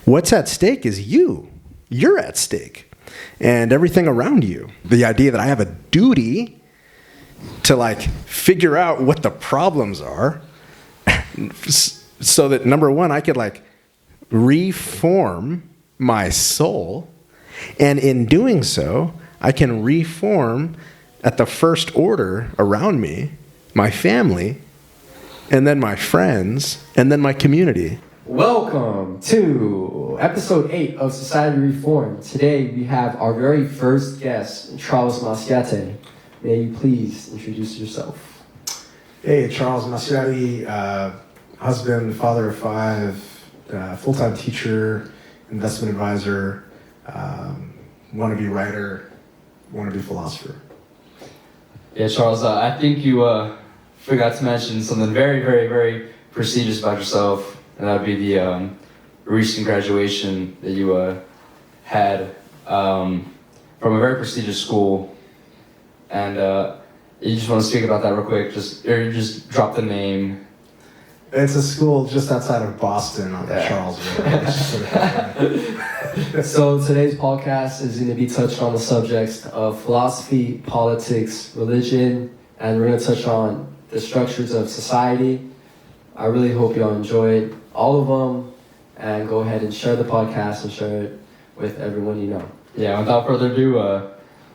what's at stake is you. You're at stake. And everything around you. The idea that I have a duty to like figure out what the problems are so that number one, I could like reform my soul. And in doing so, I can reform at the first order around me, my family, and then my friends, and then my community. Welcome to episode 8 of Society Reform. Today we have our very first guest, Charles Massiatte. May you please introduce yourself? Hey, Charles Massiatte, husband, father of 5, full-time teacher, investment advisor, wannabe writer, wannabe philosopher. Yeah, Charles, I think you forgot to mention something very, very, very prestigious about yourself. And that would be the recent graduation that you had from a very prestigious school. And you just want to speak about that real quick, or just drop the name. It's a school just outside of Boston on the Charles Road. So today's podcast is going to be touched on the subjects of philosophy, politics, religion, and we're going to touch on the structures of society. I really hope y'all enjoyed all of them, and go ahead and share the podcast and share it with everyone you know. Yeah, without further ado,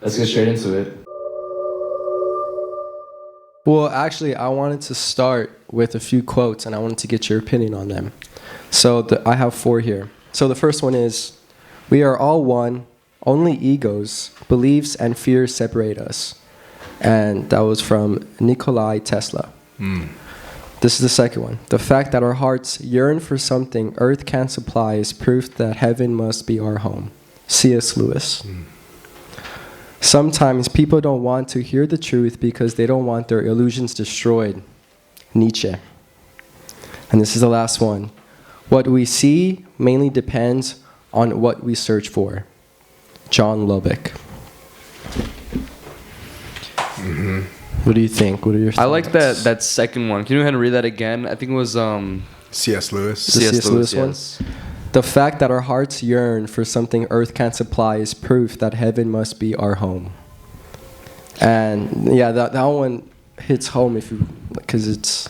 let's get straight into it. Well, actually, I wanted to start with a few quotes, and I wanted to get your opinion on them. So I have 4 here. So the first one is, "We are all one, only egos, beliefs, and fears separate us." And that was from Nikola Tesla. This is the second one. "The fact that our hearts yearn for something earth can't supply is proof that heaven must be our home." C.S. Lewis. "Sometimes people don't want to hear the truth because they don't want their illusions destroyed." Nietzsche. And this is the last one. "What we see mainly depends on what we search for." John Lubbock. What do you think? What are your thoughts? I like that second one. Can you go ahead and read that again? I think it was C.S. Lewis. The C.S. Lewis one? Yes. "The fact that our hearts yearn for something earth can't supply is proof that heaven must be our home." And yeah, that one hits home because it's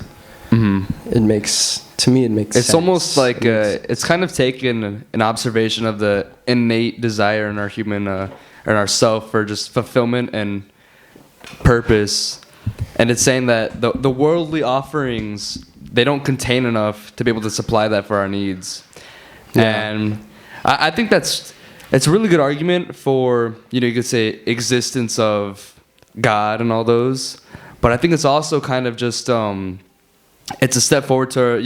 it makes sense. It's almost like it's kind of taken an observation of the innate desire in our human in our self for just fulfillment and purpose, and it's saying that the worldly offerings, they don't contain enough to be able to supply that for our needs. And I think it's a really good argument for, you could say existence of God and all those, but I think it's also kind of just it's a step forward to,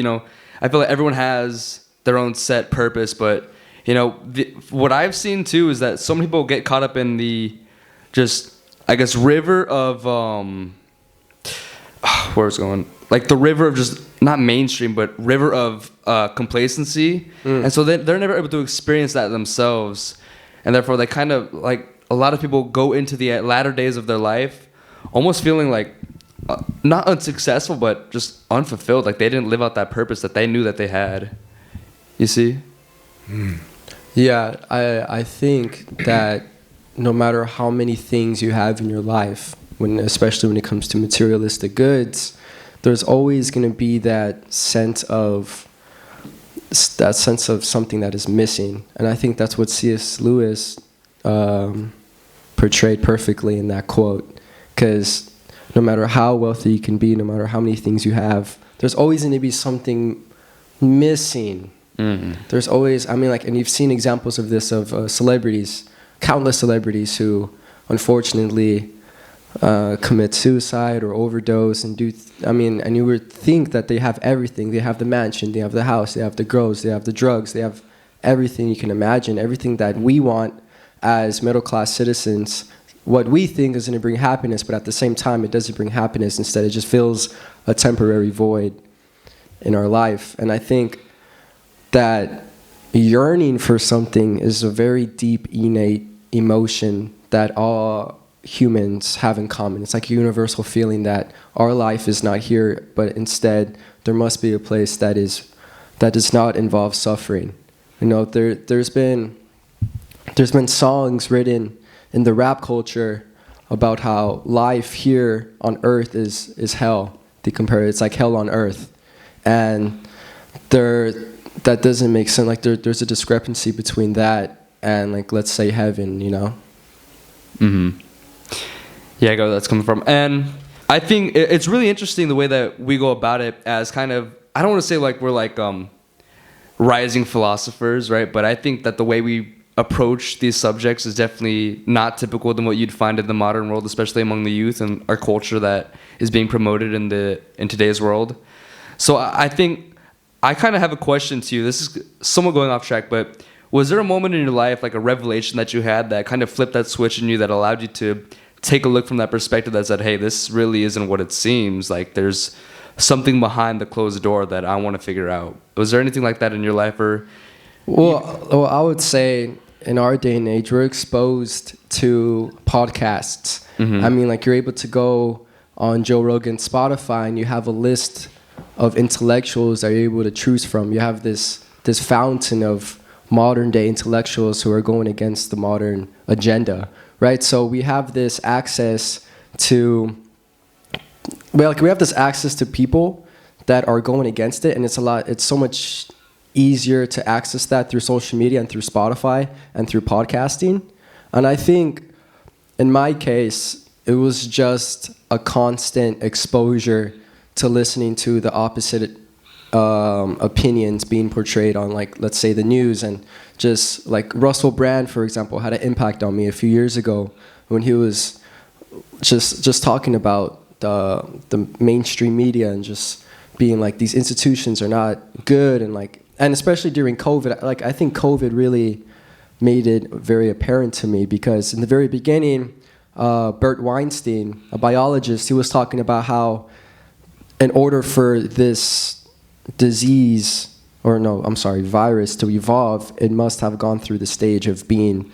I feel like everyone has their own set purpose, but what I've seen too is that so many people get caught up in the just, I guess, river of where's it going? Like the river of just not mainstream, but river of complacency, and so they're never able to experience that themselves, and therefore they kind of like a lot of people go into the latter days of their life almost feeling like not unsuccessful, but just unfulfilled, like they didn't live out that purpose that they knew that they had. You see? Yeah, I think that no matter how many things you have in your life, especially when it comes to materialistic goods, there's always going to be that sense of something that is missing. And I think that's what C.S. Lewis portrayed perfectly in that quote. Because no matter how wealthy you can be, no matter how many things you have, there's always going to be something missing. There's always, and you've seen examples of this of celebrities, countless celebrities who unfortunately commit suicide or overdose and and you would think that they have everything. They have the mansion, they have the house, they have the girls, they have the drugs, they have everything you can imagine, everything that we want as middle-class citizens, what we think is going to bring happiness, but at the same time it doesn't bring happiness. Instead, it just fills a temporary void in our life. And I think that yearning for something is a very deep, innate emotion that all humans have in common. It's like a universal feeling that our life is not here, but instead there must be a place that does not involve suffering. You know, there's been songs written in the rap culture about how life here on earth is hell. They compare it's like hell on earth, and that doesn't make sense. Like there's a discrepancy between that and, like, let's say heaven, you know. Yeah, I go where that's coming from. And I think it's really interesting the way that we go about it as kind of, I don't want to say like we're like rising philosophers, right? But I think that the way we approach these subjects is definitely not typical than what you'd find in the modern world, especially among the youth and our culture that is being promoted in today's world. So I think I kind of have a question to you. This is somewhat going off track, but was there a moment in your life, like a revelation that you had that kind of flipped that switch in you that allowed you to take a look from that perspective that said, hey, this really isn't what it seems, like there's something behind the closed door that I want to figure out? Was there anything like that in your life? Or well, I would say in our day and age, we're exposed to podcasts. I mean, like, you're able to go on Joe Rogan's Spotify and you have a list of intellectuals that you're able to choose from. You have this fountain of modern day intellectuals who are going against the modern agenda, right? So we have this access to, we have this access to people that are going against it, and it's so much easier to access that through social media and through Spotify and through podcasting. And I think in my case, it was just a constant exposure to listening to the opposite opinions being portrayed on, like, let's say, the news. And just like Russell Brand, for example, had an impact on me a few years ago when he was just talking about the mainstream media and just being like, these institutions are not good, and especially during COVID. Like, I think COVID really made it very apparent to me, because in the very beginning, Bert Weinstein, a biologist, he was talking about how in order for this virus to evolve, it must have gone through the stage of being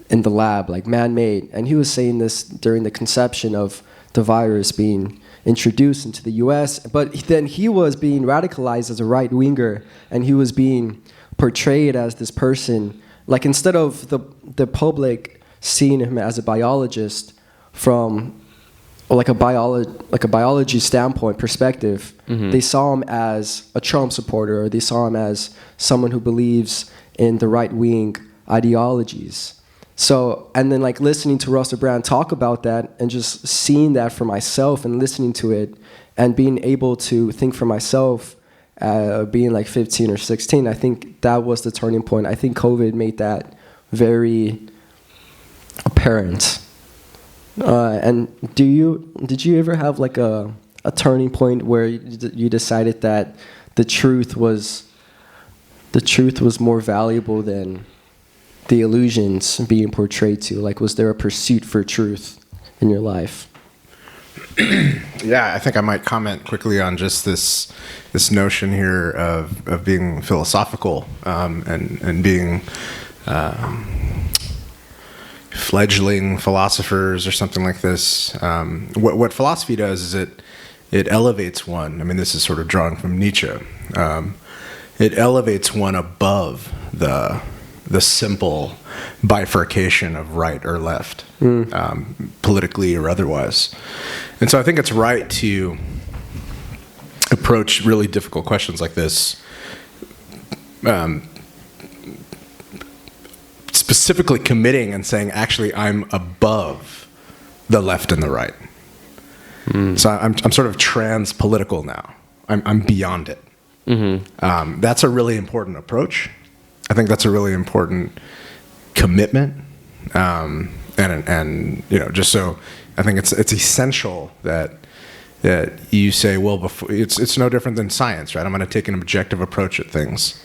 in the lab, like man-made. And he was saying this during the conception of the virus being introduced into the US, but then he was being radicalized as a right-winger, and he was being portrayed as this person, like, instead of the public seeing him as a biologist from like a biology standpoint perspective, they saw him as a Trump supporter, or they saw him as someone who believes in the right-wing ideologies. So, and then, like, listening to Russell Brand talk about that and just seeing that for myself and listening to it and being able to think for myself, being like 15 or 16, I think that was the turning point. I think COVID made that very apparent. And did you ever have like a turning point where you decided that the truth was more valuable than the illusions being portrayed to? Like, was there a pursuit for truth in your life? Yeah, I think I might comment quickly on just this notion here of being philosophical, and being fledgling philosophers or something like this. What philosophy does is it elevates one. I mean, this is sort of drawn from Nietzsche. It elevates one above the simple bifurcation of right or left, politically or otherwise. And so I think it's right to approach really difficult questions like this, specifically committing and saying, actually, I'm above the left and the right. So I'm sort of trans-political now. I'm beyond it. That's a really important approach. I think that's a really important commitment, and just so I think it's essential that you say, well, before it's no different than science, right? I'm going to take an objective approach at things,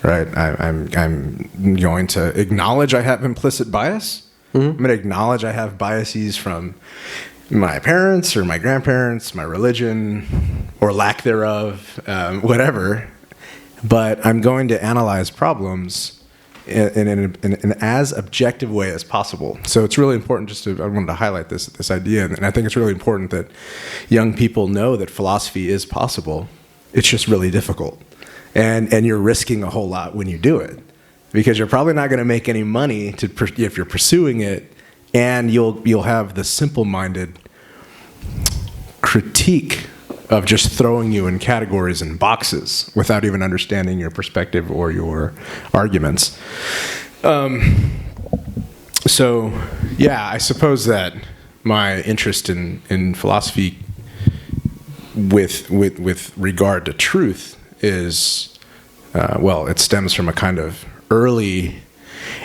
right? I'm going to acknowledge I have implicit bias. I'm going to acknowledge I have biases from my parents or my grandparents, my religion, or lack thereof, whatever. But I'm going to analyze problems in an as objective way as possible. So it's really important I wanted to highlight this idea. And I think it's really important that young people know that philosophy is possible. It's just really difficult. And you're risking a whole lot when you do it. because you're probably not going to make any money if you're pursuing it, and you'll have the simple-minded critique of just throwing you in categories and boxes without even understanding your perspective or your arguments. So, yeah, I suppose that my interest in philosophy with regard to truth is, it stems from a kind of early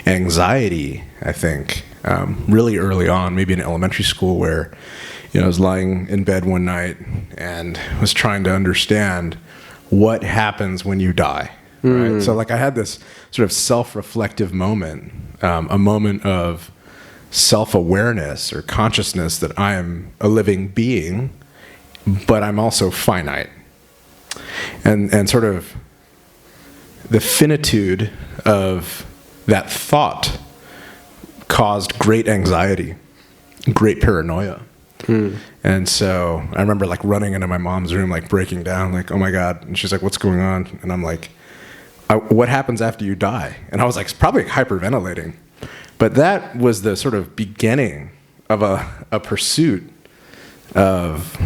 anxiety, I think, really early on, maybe in elementary school, where I was lying in bed one night and was trying to understand what happens when you die. Right? So I had this sort of self-reflective moment, a moment of self-awareness or consciousness that I am a living being, but I'm also finite. And sort of the finitude of that thought caused great anxiety, great paranoia. And so I remember running into my mom's room, breaking down, oh my God. And she's like, what's going on? And I'm like, what happens after you die? And I was probably hyperventilating. But that was the sort of beginning of a pursuit of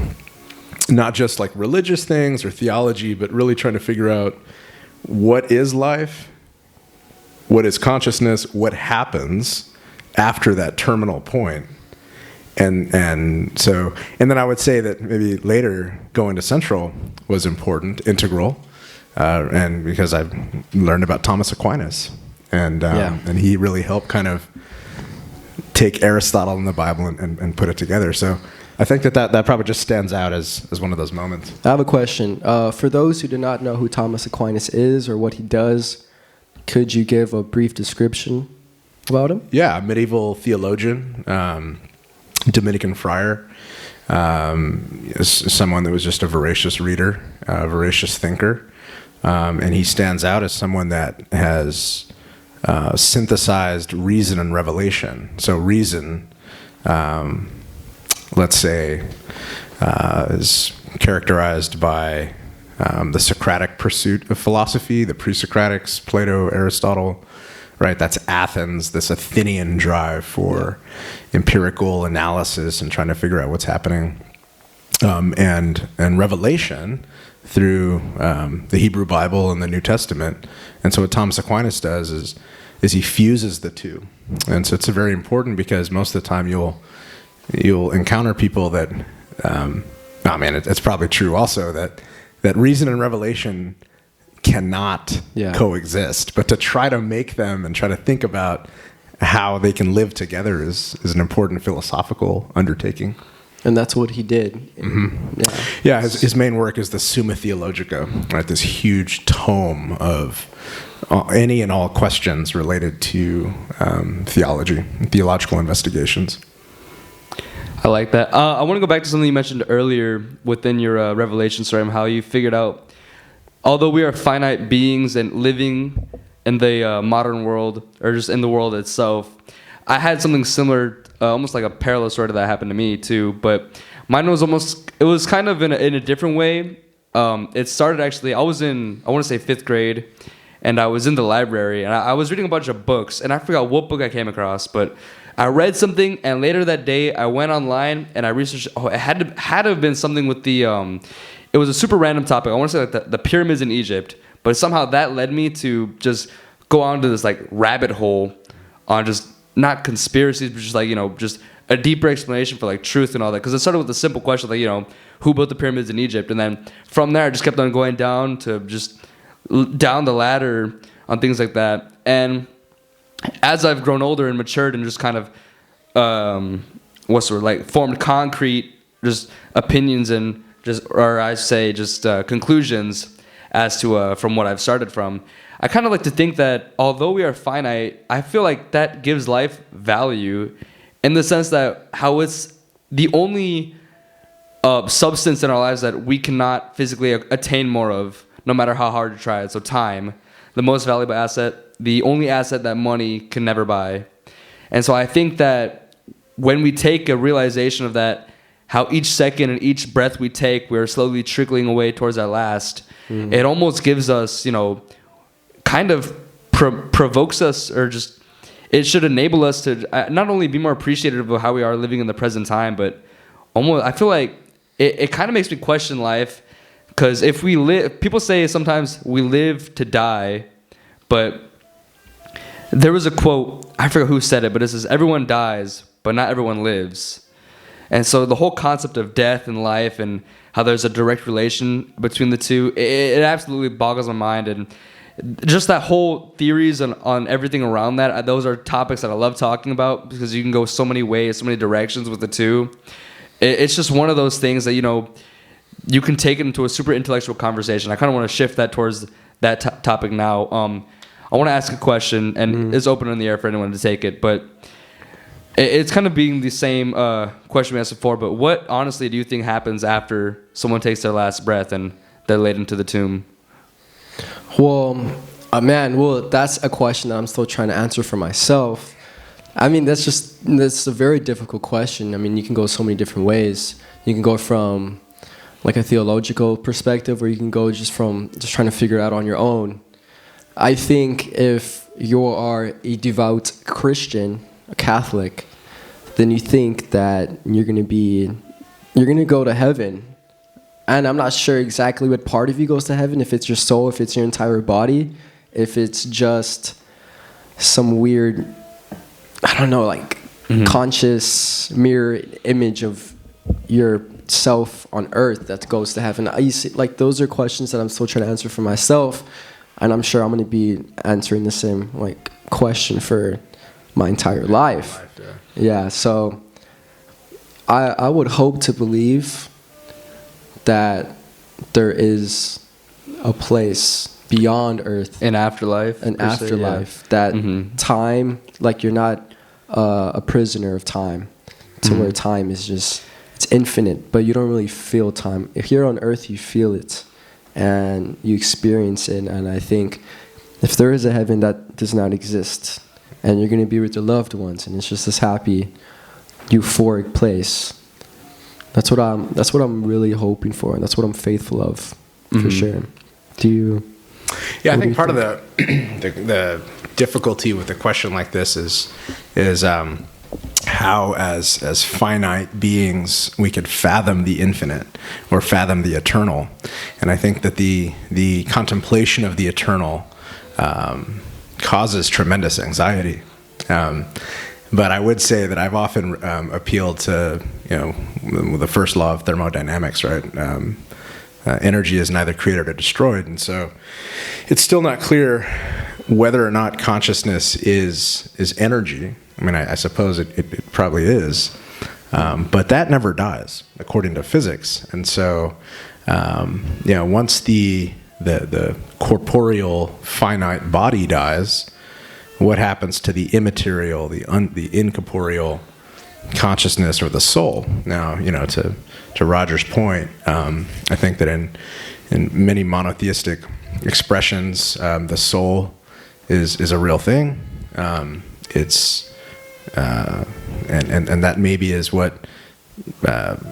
not just religious things or theology, but really trying to figure out what is life, what is consciousness, what happens after that terminal point. And then I would say that maybe later going to Central was important, integral, and because I've learned about Thomas Aquinas, and he really helped kind of take Aristotle and the Bible and put it together. So I think that probably just stands out as one of those moments. I have a question. For those who do not know who Thomas Aquinas is or what he does, could you give a brief description about him? Yeah, medieval theologian, Dominican friar, someone that was just a voracious reader, a voracious thinker, and he stands out as someone that has synthesized reason and revelation. So reason, let's say, is characterized by the Socratic pursuit of philosophy, the pre-Socratics, Plato, Aristotle, right? That's Athens, this Athenian drive for empirical analysis and trying to figure out what's happening. And revelation through the Hebrew Bible and the New Testament. And so what Thomas Aquinas does is he fuses the two. And so it's very important because most of the time you'll encounter people that, it's probably true also that reason and revelation cannot coexist, but to try to make them and try to think about how they can live together is an important philosophical undertaking. And that's what he did. Mm-hmm. Yeah, his main work is the Summa Theologica, right? This huge tome of any and all questions related to theology, theological investigations. I like that. I want to go back to something you mentioned earlier within your Revelation story, how you figured out, although we are finite beings and living in the modern world, or just in the world itself, I had something similar, almost like a parallel story that happened to me too, but mine was it was kind of in a different way. It started actually, I want to say 5th grade, and I was in the library, and I was reading a bunch of books, and I forgot what book I came across, but I read something, and later that day, I went online, and I researched, it had to have been something with the, it was a super random topic. I want to say the pyramids in Egypt, but somehow that led me to just go on to this rabbit hole on just not conspiracies, but just just a deeper explanation for truth and all that. Because it started with a simple question who built the pyramids in Egypt, and then from there I just kept on going down to just down the ladder on things like that. And as I've grown older and matured and just kind of formed concrete just opinions and conclusions as to from what I've started from, I kind of like to think that although we are finite, I feel like that gives life value in the sense that how it's the only substance in our lives that we cannot physically attain more of, no matter how hard you try it. So time, the most valuable asset, the only asset that money can never buy. And so I think that when we take a realization of that, how each second and each breath we take, we're slowly trickling away towards our last, it almost gives us, kind of provokes us, or just it should enable us to not only be more appreciative of how we are living in the present time, but almost I feel like it kind of makes me question life, because if we live, people say sometimes we live to die, but there was a quote, I forget who said it, but it says everyone dies, but not everyone lives. And so the whole concept of death and life and how there's a direct relation between the two, it absolutely boggles my mind. And just that whole theories on everything around that, those are topics that I love talking about, because you can go so many ways, so many directions with the two. It's just one of those things that, you can take it into a super intellectual conversation. I kind of want to shift that towards that topic now. I want to ask a question, and it's open in the air for anyone to take it, but it's kind of being the same question we asked before, but what honestly do you think happens after someone takes their last breath and they're laid into the tomb? Well, that's a question that I'm still trying to answer for myself. I mean, that's a very difficult question. I mean, you can go so many different ways. You can go from like a theological perspective, or you can go just trying to figure it out on your own. I think if you are a devout Christian, a Catholic, then you think that you're going to go to heaven. And I'm not sure exactly what part of you goes to heaven, if it's your soul, if it's your entire body, if it's just some weird, I don't know, like conscious mirror image of yourself on earth that goes to heaven. Like, those are questions that I'm still trying to answer for myself, and I'm sure I'm going to be answering the same question for my entire life. Yeah, so I would hope to believe that there is a place beyond earth, An afterlife. That time, like, you're not a prisoner of time, to where time is just, it's infinite, but you don't really feel time. If you're on earth, you feel it and you experience it. And I think if there is a heaven that does not exist, and you're going to be with your loved ones, and it's just this happy, euphoric place, that's what I'm really hoping for, and that's what I'm faithful of, for sure. Do you? Yeah, I think part of the difficulty with a question like this is how, as finite beings, we could fathom the infinite or fathom the eternal. And I think that the contemplation of the eternal causes tremendous anxiety. But I would say that I've often appealed to, the first law of thermodynamics, right? Energy is neither created or destroyed. And so it's still not clear whether or not consciousness is energy. I mean, I suppose it probably is. But that never dies, according to physics. And so, once the corporeal finite body dies, what happens to the immaterial, the incorporeal consciousness or the soul? Now, to Roger's point, I think that in many monotheistic expressions, the soul is a real thing. It's and that maybe is what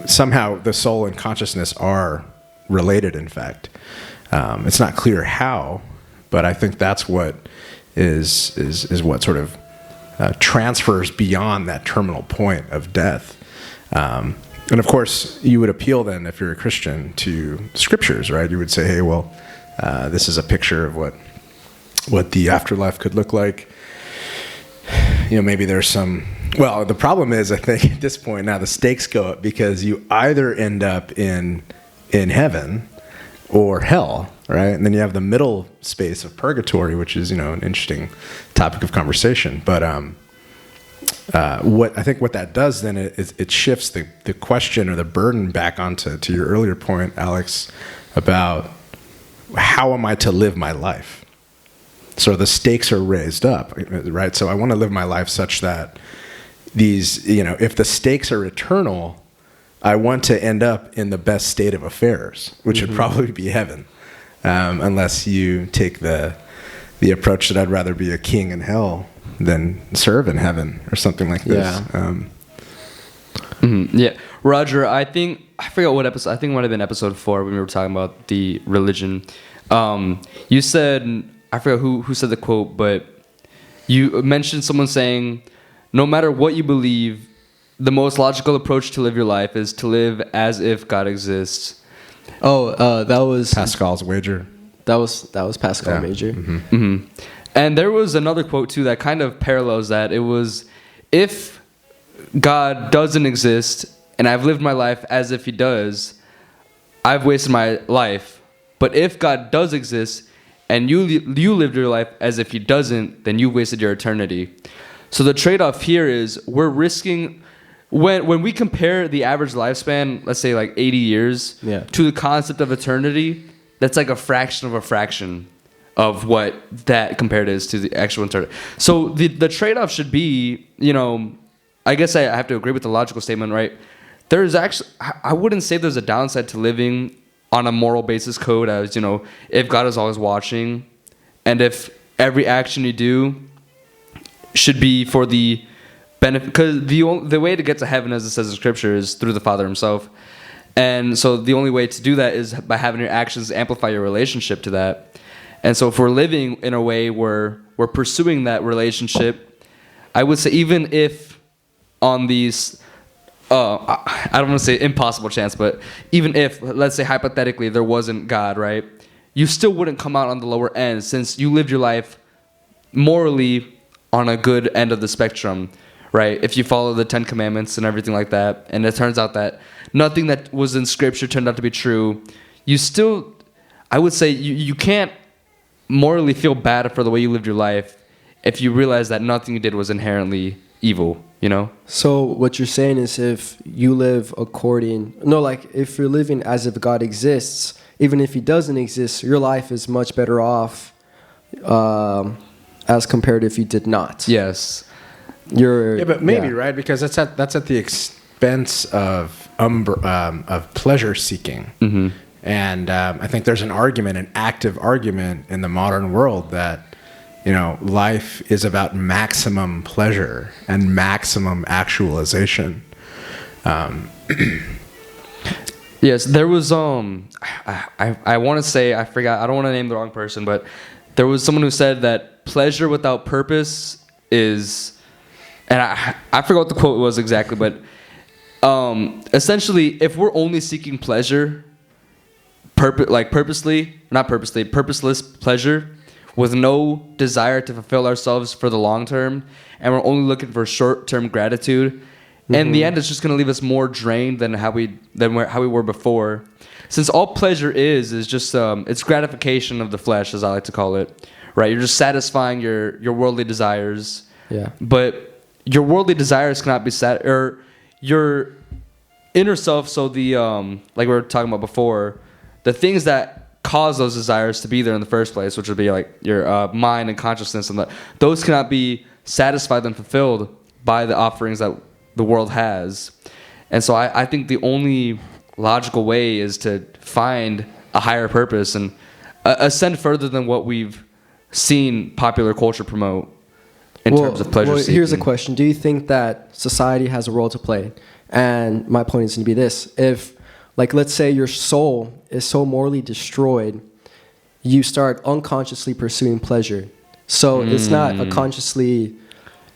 somehow the soul and consciousness are related. In fact, it's not clear how, but I think that's what is what sort of transfers beyond that terminal point of death. And of course, you would appeal then, if you're a Christian, to scriptures, right? You would say, hey, well, this is a picture of what the afterlife could look like. Maybe there's some. Well, the problem is, I think at this point now the stakes go up, because you either end up in heaven or hell, right? And then you have the middle space of purgatory, which is, an interesting topic of conversation. But what that does then is it shifts the question or the burden back onto your earlier point, Alex, about how am I to live my life? So the stakes are raised up, right? So I want to live my life such that these, if the stakes are eternal, I want to end up in the best state of affairs, which would probably be heaven, unless you take the approach that I'd rather be a king in hell than serve in heaven or something like this. Yeah. Roger, I forgot what episode, I think it might have been episode 4 when we were talking about the religion. You said I forgot who said the quote, but you mentioned someone saying, no matter what you believe, the most logical approach to live your life is to live as if God exists. Oh, that was Pascal's wager. That was Pascal Major. And there was another quote too that kind of parallels that. It was, if God doesn't exist and I've lived my life as if he does, I've wasted my life. But if God does exist and you lived your life as if he doesn't, then you've wasted your eternity. So the trade-off here is we're risking, when we compare the average lifespan, let's say like 80 years, to the concept of eternity, that's like a fraction of what that compared is to the actual eternity. So the trade-off should be, I guess I have to agree with the logical statement, right? There's actually, I wouldn't say there's a downside to living on a moral basis code as, if God is always watching and if every action you do should be for the benefit, because the way to get to heaven, as it says in scripture, is through the Father himself. And so the only way to do that is by having your actions amplify your relationship to that. And so if we're living in a way where we're pursuing that relationship, I would say even if on these, I don't want to say impossible chance, but even if, let's say hypothetically, there wasn't God, right? You still wouldn't come out on the lower end since you lived your life morally on a good end of the spectrum, right? If you follow the 10 Commandments and everything like that, and it turns out that nothing that was in Scripture turned out to be true, you still, I would say, you can't morally feel bad for the way you lived your life if you realize that nothing you did was inherently evil, So what you're saying is if you live if you're living as if God exists, even if he doesn't exist, your life is much better off as compared if you did not. Yes. But maybe, right? Because that's at the expense of pleasure seeking. Mm-hmm. And I think there's an active argument in the modern world that, life is about maximum pleasure and maximum actualization. Yes, there was I want to say, I forgot, I don't want to name the wrong person, but there was someone who said that pleasure without purpose is, and I forgot what the quote was exactly, but essentially, if we're only seeking pleasure, purposeless pleasure, with no desire to fulfill ourselves for the long term, and we're only looking for short-term gratitude, in the end, it's just going to leave us more drained than how we were before. Since all pleasure is just it's gratification of the flesh, as I like to call it, right? You're just satisfying your worldly desires. Yeah. But your worldly desires cannot be or your inner self. So the like we were talking about before, the things that cause those desires to be there in the first place, which would be like your mind and consciousness, and those cannot be satisfied and fulfilled by the offerings that the world has. And so I think the only logical way is to find a higher purpose and ascend further than what we've seen popular culture promote in terms of pleasure seeking. Here's a question. Do you think that society has a role to play? And my point is going to be this. If, let's say your soul is so morally destroyed, you start unconsciously pursuing pleasure. So it's not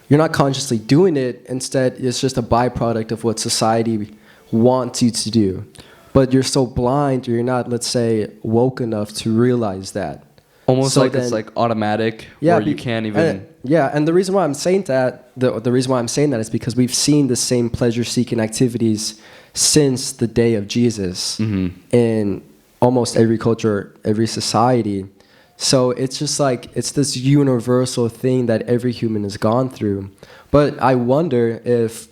you're not consciously doing it. Instead, it's just a byproduct of what society wants you to do. But you're so blind, or you're not, let's say, woke enough to realize that. Almost it's like automatic, where you can't even... And the reason why I'm saying that, the reason why I'm saying that is because we've seen the same pleasure-seeking activities since the day of Jesus in almost every culture, every society. So it's just it's this universal thing that every human has gone through. But I wonder if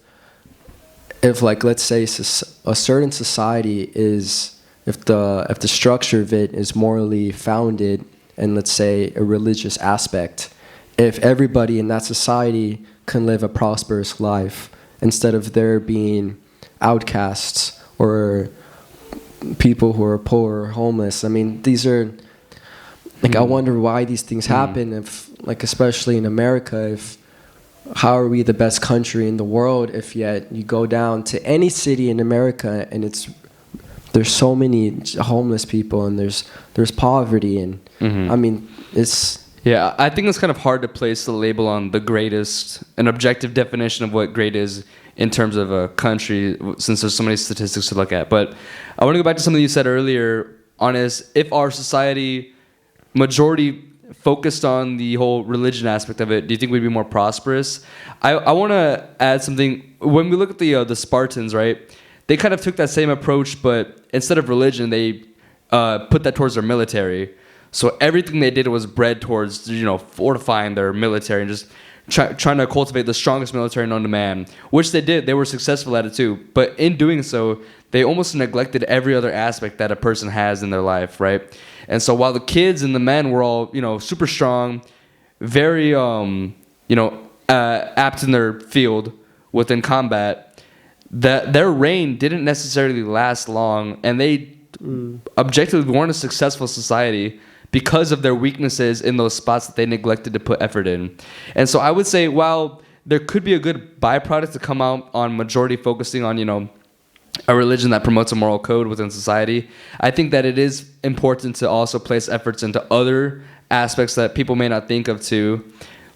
let's say a certain society is, if the structure of it is morally founded in, let's say, a religious aspect, if everybody in that society can live a prosperous life instead of there being outcasts or people who are poor or homeless. I mean, these are I wonder why these things happen. If especially in America, how are we the best country in the world if yet you go down to any city in America and there's so many homeless people and there's poverty and I mean it's Yeah, I think it's kind of hard to place the label on the greatest, an objective definition of what great is in terms of a country, since there's so many statistics to look at. But I want to go back to something you said earlier on is if our society majority focused on the whole religion aspect of it, do you think we'd be more prosperous? I want to add something. When we look at the Spartans, right, they kind of took that same approach, but instead of religion, they put that towards their military. So everything they did was bred towards, fortifying their military and just trying to cultivate the strongest military known to man, which they did. They were successful at it too. But in doing so, they almost neglected every other aspect that a person has in their life, right? And so while the kids and the men were all, super strong, very, apt in their field within combat, their reign didn't necessarily last long, and they objectively weren't a successful society because of their weaknesses in those spots that they neglected to put effort in. And so I would say, while there could be a good byproduct to come out on majority focusing on, a religion that promotes a moral code within society, I think that it is important to also place efforts into other aspects that people may not think of too,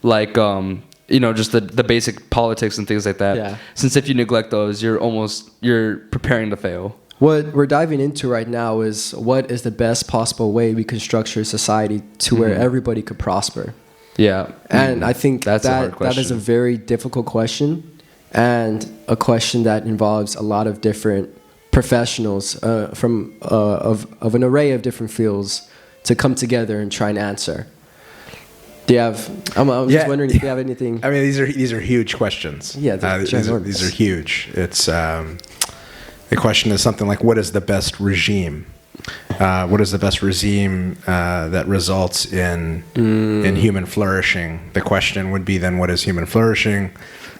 like, just the basic politics and things like that. Yeah. Since if you neglect those, you're preparing to fail. What we're diving into right now is what is the best possible way we can structure society to where everybody could prosper. Yeah. And I think That's a hard that is a very difficult question, and a question that involves a lot of different professionals from of an array of different fields to come together and try and answer. Do you have? I'm just wondering if you have anything. I mean, these are huge questions. Yeah, these are huge. It's the question is something like, what is the best regime? What is the best regime that results in human flourishing? The question would be then, what is human flourishing?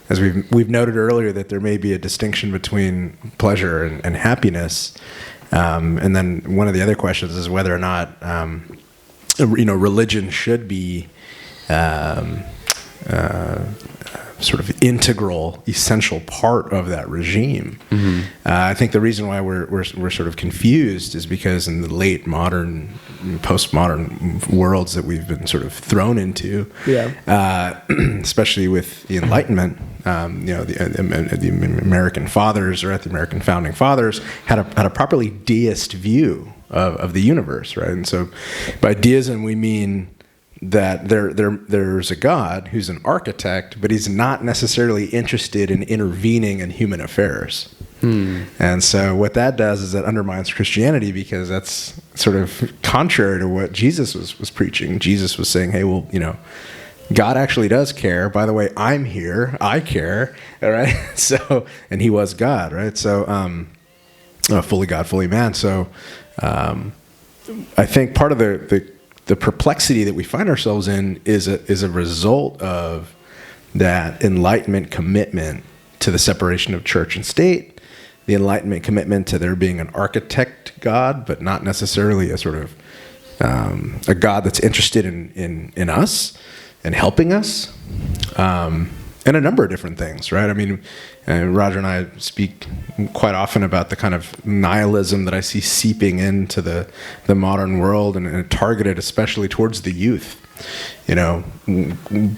As we've noted earlier, that there may be a distinction between pleasure and happiness, and then one of the other questions is whether or not religion should be sort of integral, essential part of that regime. I think the reason why we're sort of confused is because in the late modern, postmodern worlds that we've been sort of thrown into, especially with the Enlightenment, the American fathers, or the American founding fathers, had a properly deist view of the universe, right? And so by deism we mean that there's a God who's an architect, but he's not necessarily interested in intervening in human affairs. And so what that does is that undermines Christianity, because that's sort of contrary to what Jesus was preaching. Jesus was saying, hey, well, God actually does care. By the way, I'm here. I care. All right. So, and he was God, right? So, fully God, fully man. So, I think part of the perplexity that we find ourselves in is a result of that Enlightenment commitment to the separation of church and state, the Enlightenment commitment to there being an architect God, but not necessarily a sort of a God that's interested in us and helping us, and a number of different things, right? I mean, Roger and I speak quite often about the kind of nihilism that I see seeping into the modern world, and targeted especially towards the youth.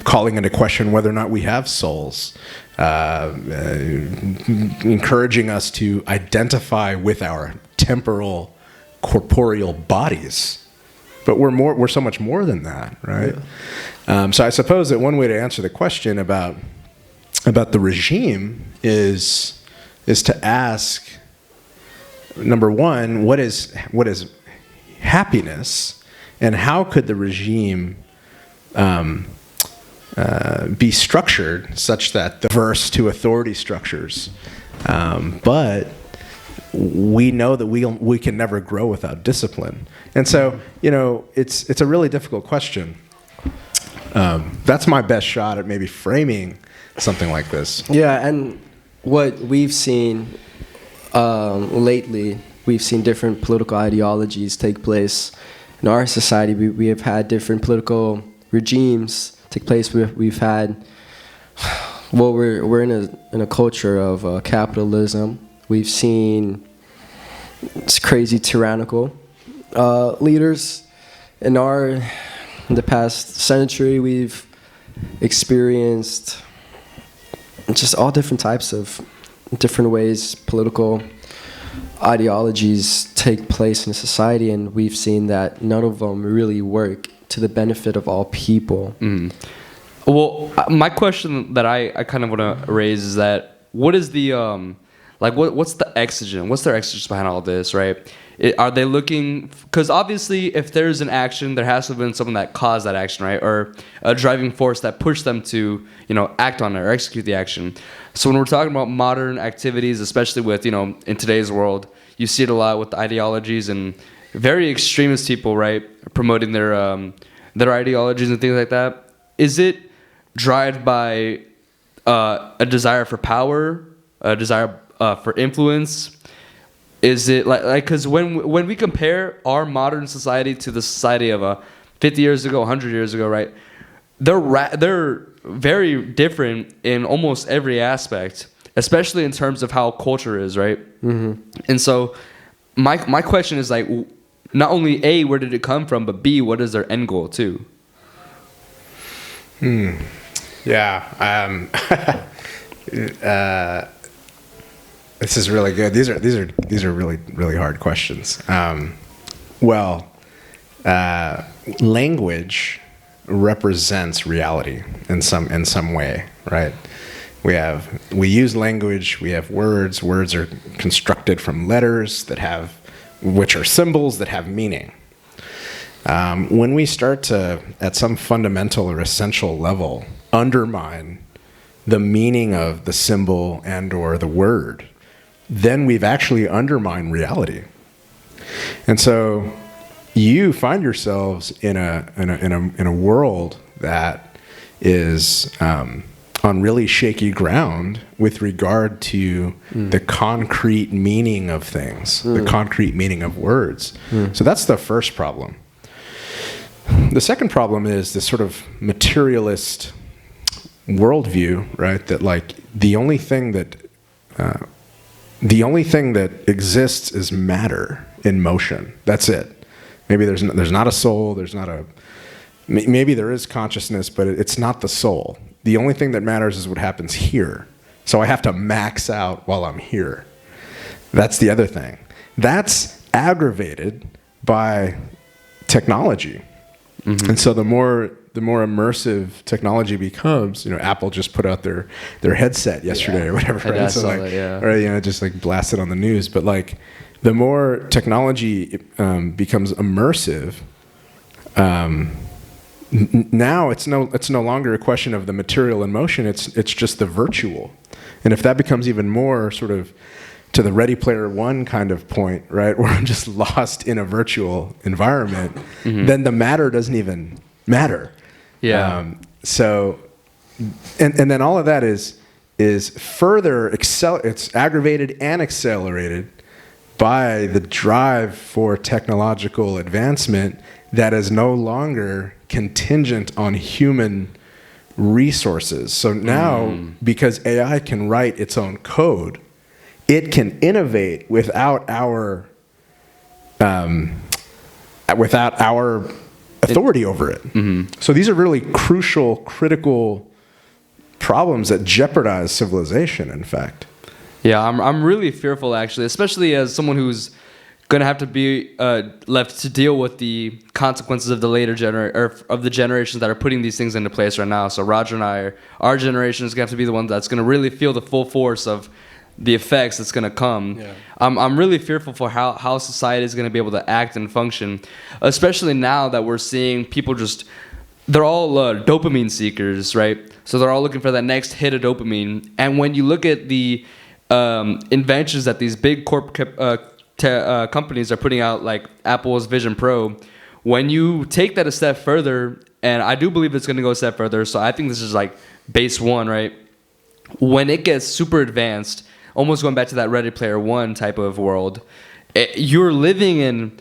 Calling into question whether or not we have souls, encouraging us to identify with our temporal, corporeal bodies. But we're so much more than that, right? Yeah. So I suppose that one way to answer the question about the regime is to ask, number one, what is happiness, and how could the regime be structured such that diverse to authority structures, but we know that we can never grow without discipline. And so, it's a really difficult question. That's my best shot at maybe framing something like this. Yeah, and what we've seen lately, we've seen different political ideologies take place in our society. We have had different political regimes take place. We've had, well, we're in a culture of capitalism. We've seen crazy tyrannical leaders in our In the past century, we've experienced just all different types of different ways political ideologies take place in society, and we've seen that none of them really work to the benefit of all people. Well, my question that I kind of want to raise is that what is the what's the exigent? What's their exigence behind all this, right? Are they looking? Because obviously, if there's an action, there has to have been someone that caused that action, right? Or a driving force that pushed them to, act on it or execute the action. So when we're talking about modern activities, especially with, in today's world, you see it a lot with ideologies and very extremist people, right, promoting their ideologies and things like that. Is it driven by a desire for power, a desire for influence? Is it like because when we compare our modern society to the society of 50 years ago, 100 years ago, right? They're very different in almost every aspect, especially in terms of how culture is, right? Mm-hmm. And so my question is like, not only A, where did it come from, but B, what is their end goal too? Yeah. This is really good. These are really, really hard questions. Language represents reality in some way, right? We use language. We have words. Words are constructed from letters which are symbols that have meaning. When we start to, at some fundamental or essential level, undermine the meaning of the symbol and or the word, then we've actually undermined reality. And so you find yourselves in a world that is on really shaky ground with regard to the concrete meaning of things, the concrete meaning of words. So that's the first problem. The second problem is this sort of materialist worldview, right? That like the only thing that exists is matter in motion. That's it. Maybe there's not a soul. Maybe there is consciousness, but it's not the soul. The only thing that matters is what happens here. So I have to max out while I'm here. That's the other thing. That's aggravated by technology. Mm-hmm. And so the more immersive technology becomes, Apple just put out their headset yesterday or whatever, right? Or just like blasted on the news. But like the more technology becomes immersive, now it's no longer a question of the material in motion. It's just the virtual. And if that becomes even more sort of to the Ready Player One kind of point, right, where I'm just lost in a virtual environment, then the matter doesn't even matter. Yeah. And then all of that is further it's aggravated and accelerated by the drive for technological advancement that is no longer contingent on human resources. So now, because AI can write its own code, it can innovate without our authority over it. Mm-hmm. So these are really crucial, critical problems that jeopardize civilization, in fact. Yeah, I'm really fearful, actually, especially as someone who's going to have to be left to deal with the consequences of the of the generations that are putting these things into place right now. So Roger and our generation is going to have to be the one that's going to really feel the full force of the effects that's going to come. Yeah. I'm really fearful for how society is going to be able to act and function, especially now that we're seeing people they're all dopamine seekers, right? So they're all looking for that next hit of dopamine. And when you look at the inventions that these big companies are putting out, like Apple's Vision Pro, when you take that a step further, and I do believe it's going to go a step further, so I think this is like base one, right? When it gets super advanced, almost going back to that Ready Player One type of world, you're living in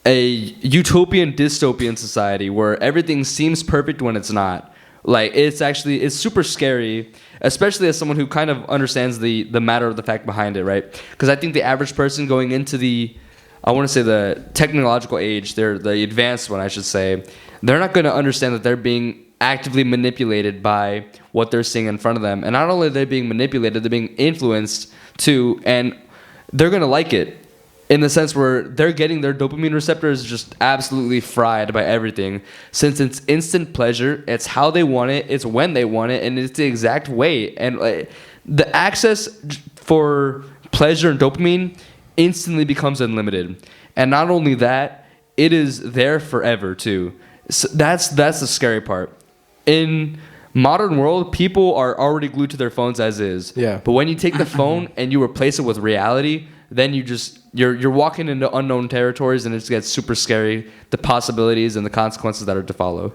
a utopian dystopian society where everything seems perfect when it's not. Like it's super scary, especially as someone who kind of understands the matter of the fact behind it, right? Because I think the average person going into the I want to say the technological age, they're the advanced one, I should say, they're not going to understand that they're being actively manipulated by what they're seeing in front of them. And not only are they being manipulated, they're being influenced too, and they're going to like it in the sense where they're getting their dopamine receptors just absolutely fried by everything. Since it's instant pleasure, it's how they want it, it's when they want it, and it's the exact way. And the access for pleasure and dopamine instantly becomes unlimited. And not only that, it is there forever too. So that's the scary part. In modern world, people are already glued to their phones as is. Yeah. But when you take the phone and you replace it with reality, then you're walking into unknown territories, and it just gets super scary, the possibilities and the consequences that are to follow.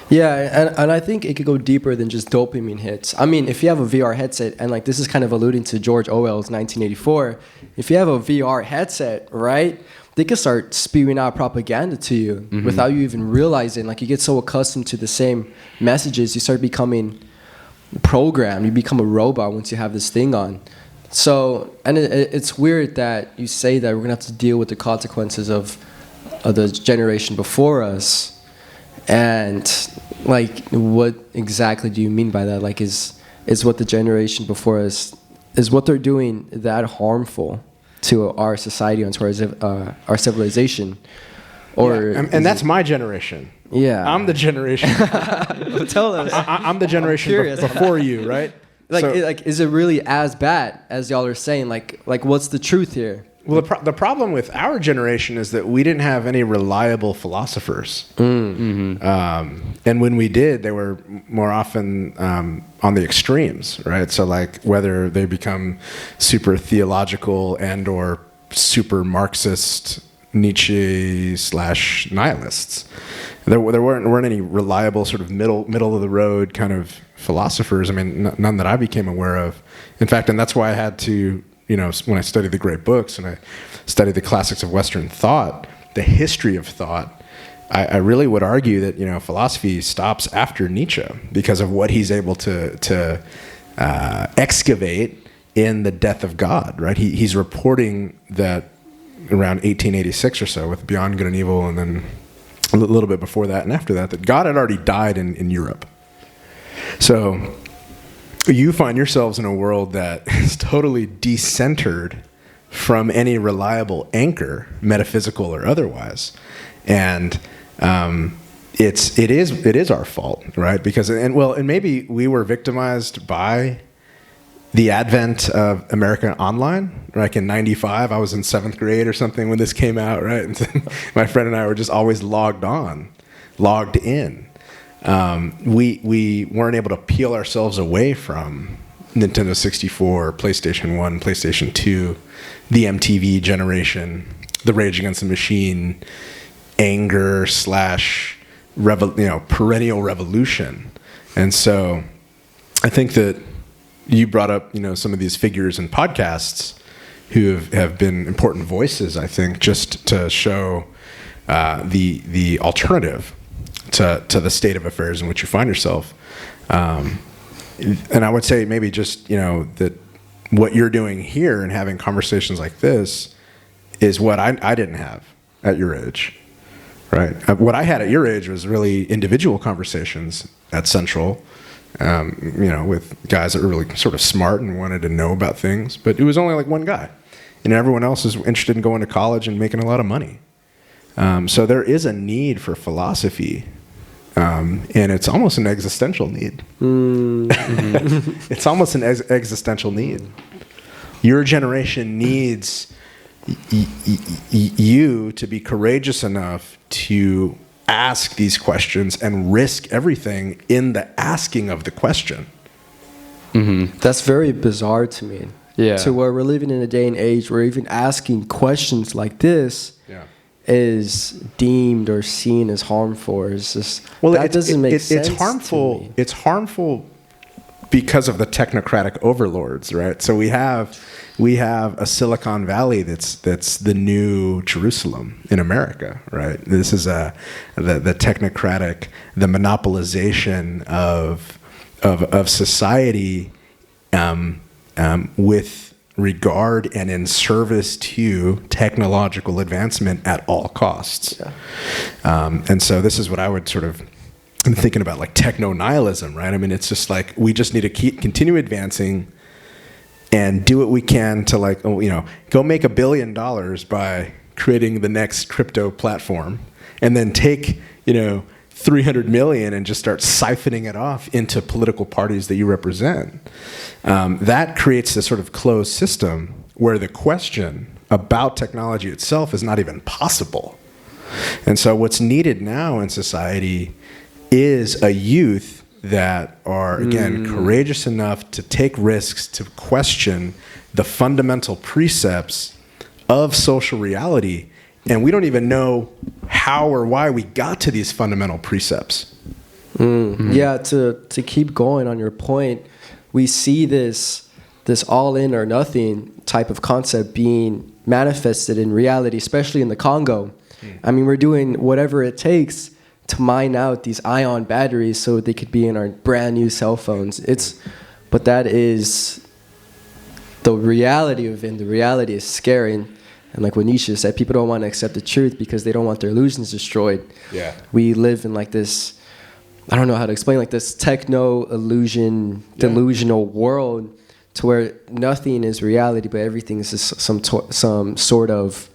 Yeah, and I think it could go deeper than just dopamine hits. I mean, if you have a VR headset, and like this is kind of alluding to George Orwell's 1984, if you have a VR headset, right, they can start spewing out propaganda to you without you even realizing. Like, you get so accustomed to the same messages, you start becoming programmed. You become a robot once you have this thing on. So, and it's weird that you say that we're going to have to deal with the consequences of the generation before us. And, like, what exactly do you mean by that? Like, is what the generation before us, is what they're doing that harmful to our society and to our civilization? Or yeah, and that's my generation. Yeah. I'm the generation. Tell us. I'm the generation before you, right? Like, is it really as bad as y'all are saying? Like, what's the truth here? Well, the problem with our generation is that we didn't have any reliable philosophers. And when we did, they were more often on the extremes, right? So, like, whether they become super theological and or super Marxist, Nietzsche/nihilists. There weren't any reliable sort of middle of the road kind of philosophers. I mean, none that I became aware of. In fact, and that's why I had to, when I studied the great books and I studied the classics of Western thought, the history of thought, I really would argue that, philosophy stops after Nietzsche because of what he's able to excavate in the death of God, right? He's reporting that around 1886 or so with Beyond Good and Evil, and then a little bit before that and after that, that God had already died in Europe. So you find yourselves in a world that is totally decentered from any reliable anchor, metaphysical or otherwise. And it is our fault, right? Because and maybe we were victimized by the advent of America Online. Like in '95, I was in 7th grade or something when this came out, right? And so my friend and I were just always logged in. We weren't able to peel ourselves away from Nintendo 64, PlayStation 1, PlayStation 2, the MTV generation, the Rage Against the Machine, anger / perennial revolution. And so I think that you brought up, some of these figures in podcasts who have been important voices, I think, just to show the alternative to the state of affairs in which you find yourself. And I would say maybe just, that what you're doing here and having conversations like this is what I didn't have at your age, right? What I had at your age was really individual conversations at Central, with guys that were really sort of smart and wanted to know about things, but it was only like one guy. And everyone else is interested in going to college and making a lot of money. So there is a need for philosophy, and it's almost an existential need. It's almost an existential need. Your generation needs you to be courageous enough to ask these questions and risk everything in the asking of the question. That's very bizarre to me. Yeah. So where we're living in a day and age where even asking questions like this is deemed or seen as harmful. It's just, that doesn't make sense. It's harmful. To me. It's harmful because of the technocratic overlords, right? So we have a Silicon Valley that's the new Jerusalem in America, right? This is the technocratic, the monopolization of society with regard and in service to technological advancement at all costs. And so this is what I would sort of, I'm thinking about like techno-nihilism, right? I mean, it's just like, we just need to continue advancing and do what we can to like, go make $1 billion by creating the next crypto platform, and then take, 300 million and just start siphoning it off into political parties that you represent. That creates this sort of closed system where the question about technology itself is not even possible. And so what's needed now in society is a youth that are, again, courageous enough to take risks, to question the fundamental precepts of social reality. And we don't even know how or why we got to these fundamental precepts. Yeah, to keep going on your point, we see this all in or nothing type of concept being manifested in reality, especially in the Congo. I mean, we're doing whatever it takes to mine out these ion batteries so they could be in our brand new cell phones. But that is the reality of it, and the reality is scary. And like what Nietzsche said, people don't want to accept the truth because they don't want their illusions destroyed. Yeah. We live in like this, I don't know how to explain, like this techno-illusion, delusional world to where nothing is reality, but everything is just some sort of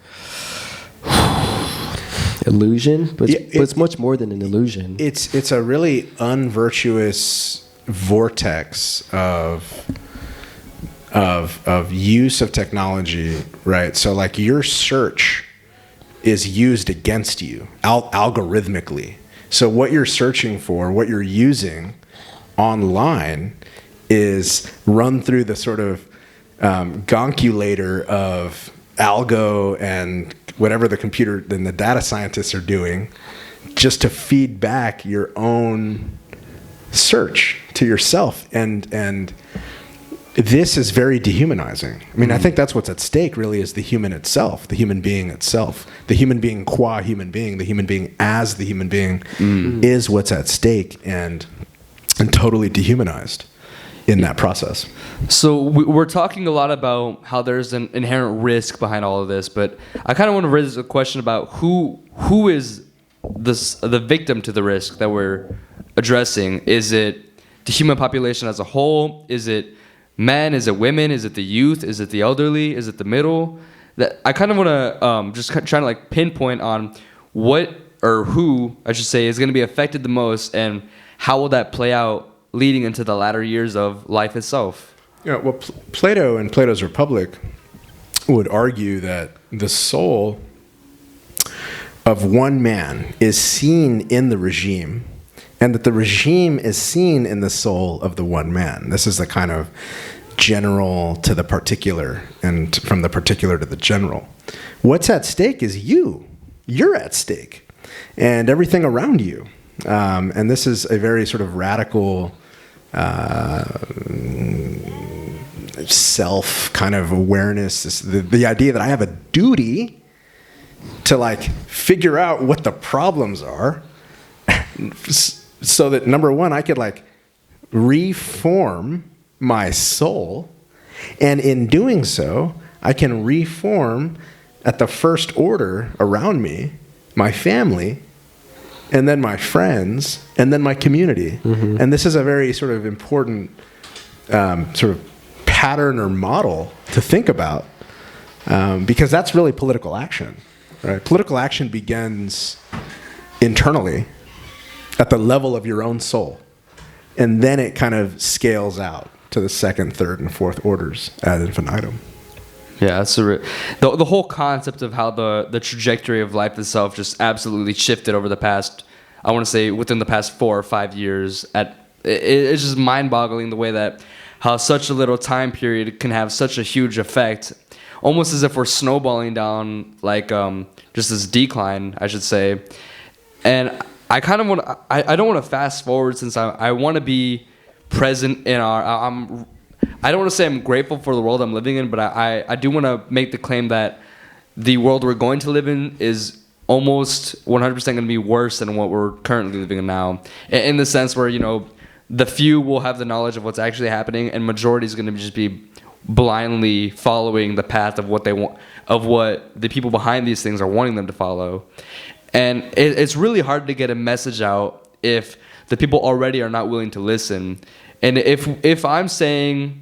illusion. But it's much more than an illusion. It's a really unvirtuous vortex of use of technology, right? So like your search is used against you algorithmically. So what you're searching for, what you're using online is run through the sort of gonculator of algo and whatever the computer and the data scientists are doing, just to feed back your own search to yourself. And this is very dehumanizing. I mean, I think that's what's at stake really, is the human itself, the human being itself, the human being qua human being, the human being as the human being is what's at stake and totally dehumanized in that process. So we're talking a lot about how there's an inherent risk behind all of this, but I kind of want to raise a question about who is the victim to the risk that we're addressing. Is it the human population as a whole? Is it men? Is it women? Is it the youth? Is it the elderly? Is it the middle? That I kind of want to just trying to like pinpoint on what or who I should say is going to be affected the most, and how will that play out leading into the latter years of life itself. Well, Plato in Plato's Republic would argue that the soul of one man is seen in the regime, and that the regime is seen in the soul of the one man. This is the kind of general to the particular, and from the particular to the general. What's at stake is you. You're at stake, and everything around you. And this is a very sort of radical self kind of awareness. The idea that I have a duty to like figure out what the problems are, so that number one, I could like reform my soul, and in doing so, I can reform at the first order around me, my family, and then my friends, and then my community. Mm-hmm. And this is a very sort of important sort of pattern or model to think about, because that's really political action, right? Political action begins internally at the level of your own soul, and then it kind of scales out to the second, third, and fourth orders ad infinitum. Yeah, that's the whole concept of how the trajectory of life itself just absolutely shifted over the past, I want to say within the past 4 or 5 years. It's just mind-boggling the way that how such a little time period can have such a huge effect, almost as if we're snowballing down like just this decline, I should say. And I kind of want to, I don't want to fast forward, since I want to be present in I don't want to say I'm grateful for the world I'm living in, but I do want to make the claim that the world we're going to live in is almost 100% going to be worse than what we're currently living in now. In the sense where, the few will have the knowledge of what's actually happening, and majority is going to just be blindly following the path of what they want, of what the people behind these things are wanting them to follow. And it's really hard to get a message out if the people already are not willing to listen. And if I'm saying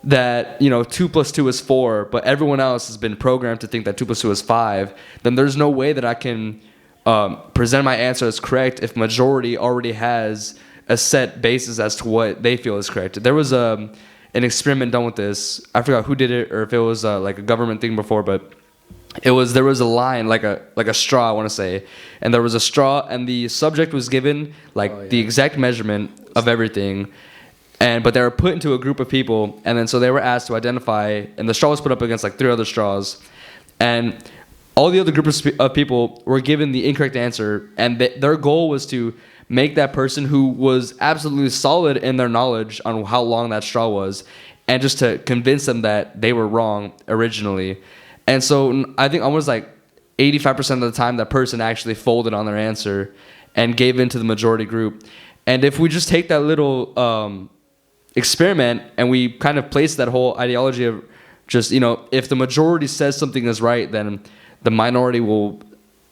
that 2 + 2 is 4, but everyone else has been programmed to think that 2 + 2 is 5, then there's no way that I can present my answer as correct if majority already has a set basis as to what they feel is correct. There was an experiment done with this. I forgot who did it, or if it was like a government thing before, but there was a line, like a straw, I want to say, and there was a straw, and the subject was given the exact measurement of everything, but they were put into a group of people, and then so they were asked to identify, and the straw was put up against 3 other straws, and all the other group of people were given the incorrect answer, and their goal was to make that person who was absolutely solid in their knowledge on how long that straw was, and just to convince them that they were wrong originally. And so I think almost 85% of the time that person actually folded on their answer and gave in to the majority group. And if we just take that little experiment and we kind of place that whole ideology of just, if the majority says something is right, then the minority will,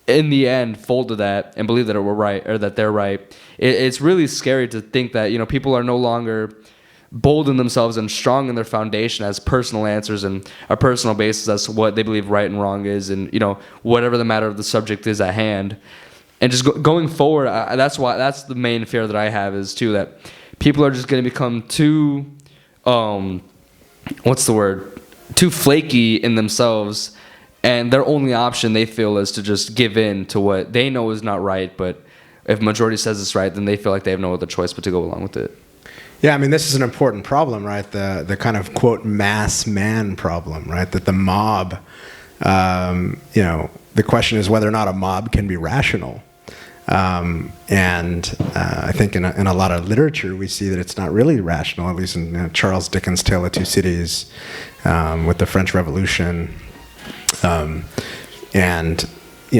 in the end, fold to that and believe that we're right, or that they're right. It's really scary to think that, people are no longer bold in themselves and strong in their foundation as personal answers and a personal basis as to what they believe right and wrong is, and whatever the matter of the subject is at hand. And just going forward, that's the main fear that I have, is too that people are just going to become too too flaky in themselves, and their only option, they feel, is to just give in to what they know is not right. But if majority says it's right, then they feel like they have no other choice but to go along with it. Yeah, I mean, this is an important problem, right? The kind of, quote, mass man problem, right? That the mob, the question is whether or not a mob can be rational. I think in a lot of literature, we see that it's not really rational, at least in Charles Dickens' Tale of Two Cities, with the French Revolution.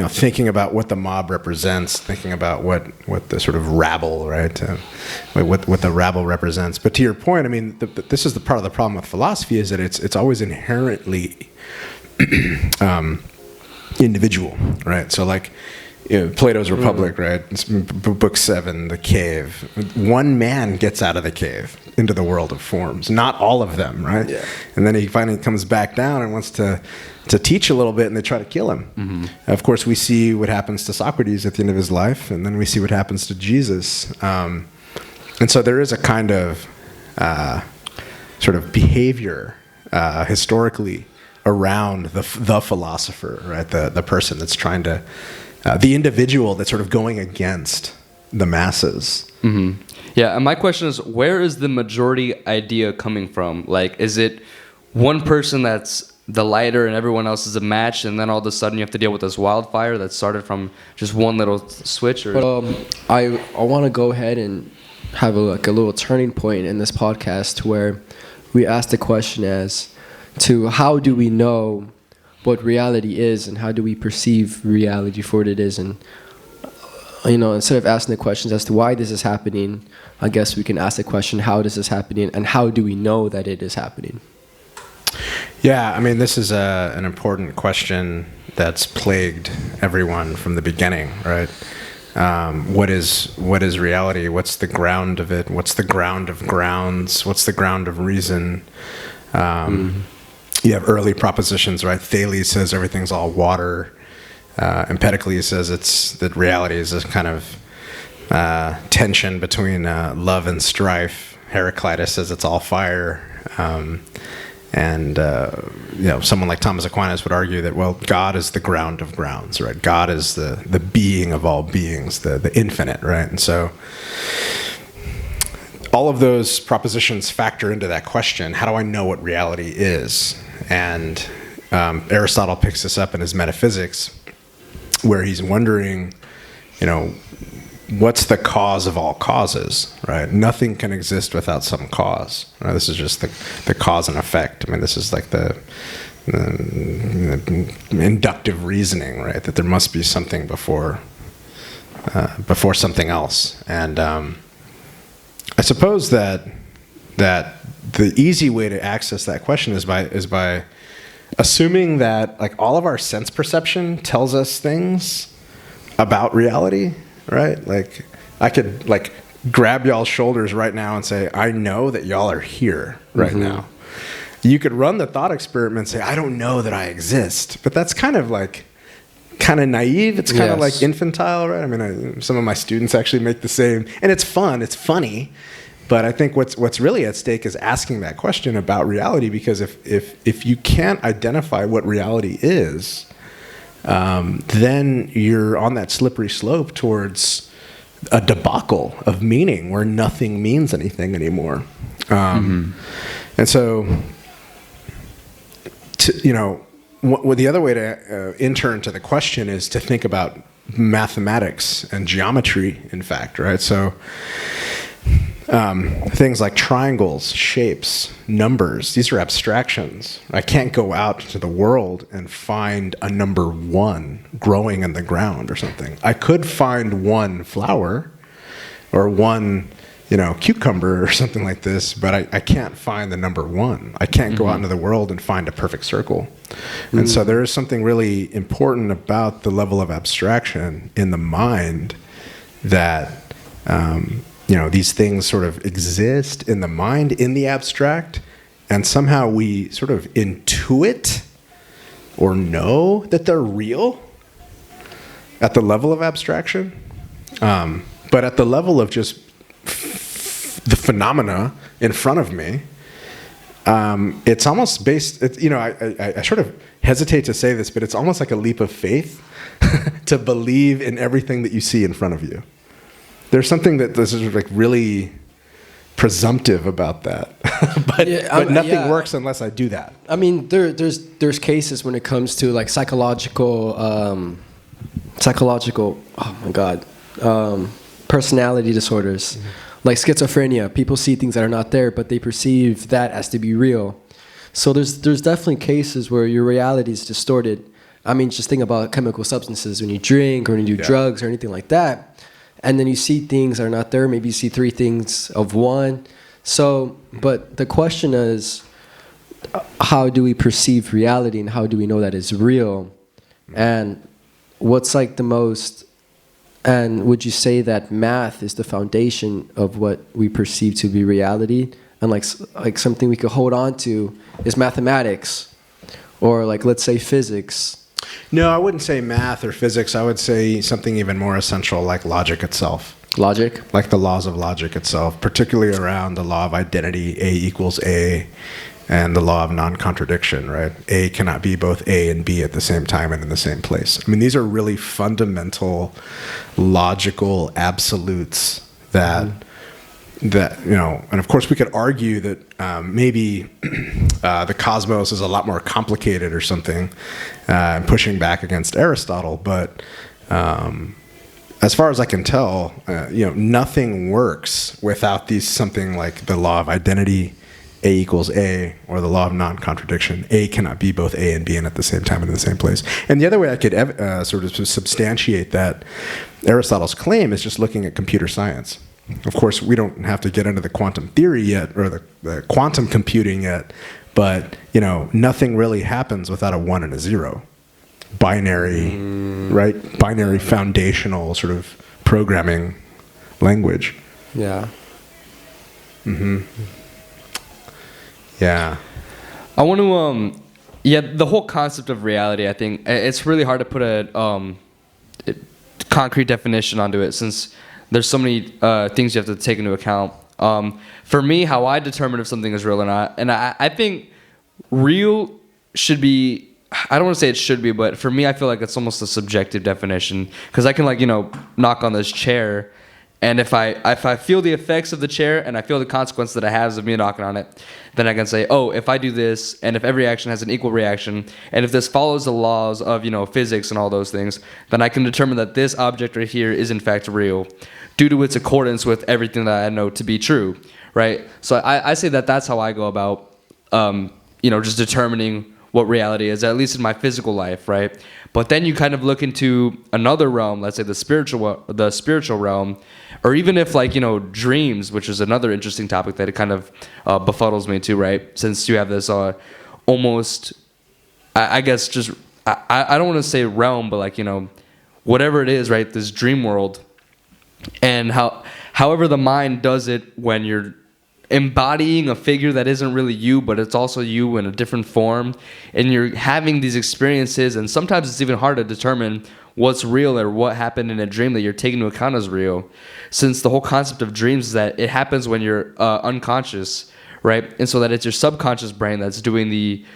Thinking about what the mob represents, thinking about what the sort of rabble, right, what the rabble represents. But to your point, I mean, this is the part of the problem with philosophy, is that it's always inherently individual, right? So Plato's Republic, right? It's Book 7, the cave. One man gets out of the cave into the world of forms. Not all of them, right? Yeah. And then he finally comes back down and wants to teach a little bit, and they try to kill him. Mm-hmm. Of course, we see what happens to Socrates at the end of his life, and then we see what happens to Jesus. And so there is a kind of sort of behavior historically around the philosopher, right? The person that's trying to, the individual that's sort of going against the masses. Mm-hmm. Yeah, and my question is, where is the majority idea coming from? Is it one person that's the lighter and everyone else is a match, and then all of a sudden you have to deal with this wildfire that started from just one little switch? Or I want to go ahead and have a little turning point in this podcast where we ask the question as to how do we know what reality is, and how do we perceive reality for what it is. And instead of asking the questions as to why this is happening, I guess we can ask the question, how does this happening, and how do we know that it is happening? Yeah, I mean, this is an important question that's plagued everyone from the beginning, right? What is reality? What's the ground of it? What's the ground of grounds? What's the ground of reason? You have early propositions, right? Thales says everything's all water. Empedocles says that reality is this kind of tension between love and strife. Heraclitus says it's all fire. Someone like Thomas Aquinas would argue that, well, God is the ground of grounds, right? God is the being of all beings, the infinite, right? And so all of those propositions factor into that question: how do I know what reality is? And Aristotle picks this up in his Metaphysics, where he's wondering, what's the cause of all causes, right? Nothing can exist without some cause. Right? This is just the cause and effect. I mean, this is the inductive reasoning, right? That there must be something before something else. And I suppose that the easy way to access that question is by assuming that like all of our sense perception tells us things about reality, right? Like I could like grab y'all's shoulders right now and say, I know that y'all are here right now. You could run the thought experiment and say, I don't know that I exist. But that's kind of naive. It's kind of like infantile, right? I mean, some of my students actually make the same, and it's fun, it's funny. But I think what's really at stake is asking that question about reality, because if you can't identify what reality is, then you're on that slippery slope towards a debacle of meaning where nothing means anything anymore. And so, the other way to intern to the question is to think about mathematics and geometry, in fact, right? So things like triangles, shapes, numbers, these are abstractions. I can't go out to the world and find a number 1 growing in the ground or something. I could find one flower or one, cucumber or something like this, but I can't find the number 1. I can't go out into the world and find a perfect circle. And so there is something really important about the level of abstraction in the mind that, these things sort of exist in the mind, in the abstract, and somehow we sort of intuit or know that they're real at the level of abstraction. But at the level of just the phenomena in front of me, it's almost based, I sort of hesitate to say this, but it's almost like a leap of faith to believe in everything that you see in front of you. There's something that this is like really presumptive about that, but nothing works unless I do that. I mean, there's cases when it comes to like psychological, oh my God, personality disorders, like schizophrenia. People see things that are not there, but they perceive that as to be real. So there's definitely cases where your reality is distorted. I mean, just think about chemical substances when you drink or when you do drugs or anything like that. And then you see things that are not there. Maybe you see 3 things of one. So, but the question is, how do we perceive reality and how do we know that it's real? And what's like the most, and would you say that math is the foundation of what we perceive to be reality? And like something we could hold on to is mathematics, or like, let's say physics. No, I wouldn't say math or physics. I would say something even more essential, like logic itself. Logic? Like the laws of logic itself, particularly around the law of identity, A equals A, and the law of non-contradiction, right? A cannot be both A and B at the same time and in the same place. I mean, these are really fundamental, logical absolutes that, and of course we could argue that maybe the cosmos is a lot more complicated or something, pushing back against Aristotle, but as far as I can tell, nothing works without something like the law of identity, A equals A, or the law of non-contradiction. A cannot be both A and B and at the same time and in the same place. And the other way I could sort of substantiate that Aristotle's claim is just looking at computer science. Of course, we don't have to get into the quantum theory yet, or the quantum computing yet, but nothing really happens without a 1 and a 0. Binary, right? Binary foundational sort of programming language. Yeah. Yeah. I want to, the whole concept of reality, I think, it's really hard to put a concrete definition onto it, since there's so many things you have to take into account. For me, how I determine if something is real or not, and I think real should be, I don't want to say it should be, but for me, I feel like it's almost a subjective definition, because I can knock on this chair, and if I feel the effects of the chair and I feel the consequence that it has of me knocking on it, then I can say, oh, if I do this, and if every action has an equal reaction, and if this follows the laws of physics and all those things, then I can determine that this object right here is in fact real, due to its accordance with everything that I know to be true, right? So I say that that's how I go about, just determining what reality is, at least in my physical life, right? But then you kind of look into another realm, let's say the spiritual realm, or even if like, dreams, which is another interesting topic that it kind of befuddles me too, right? Since you have this almost, I guess just, I don't want to say realm, but like, whatever it is, right? This dream world, and however the mind does it when you're embodying a figure that isn't really you, but it's also you in a different form, and you're having these experiences, and sometimes it's even hard to determine what's real or what happened in a dream that you're taking into account as real, since the whole concept of dreams is that it happens when you're unconscious, right? And so that it's your subconscious brain that's doing the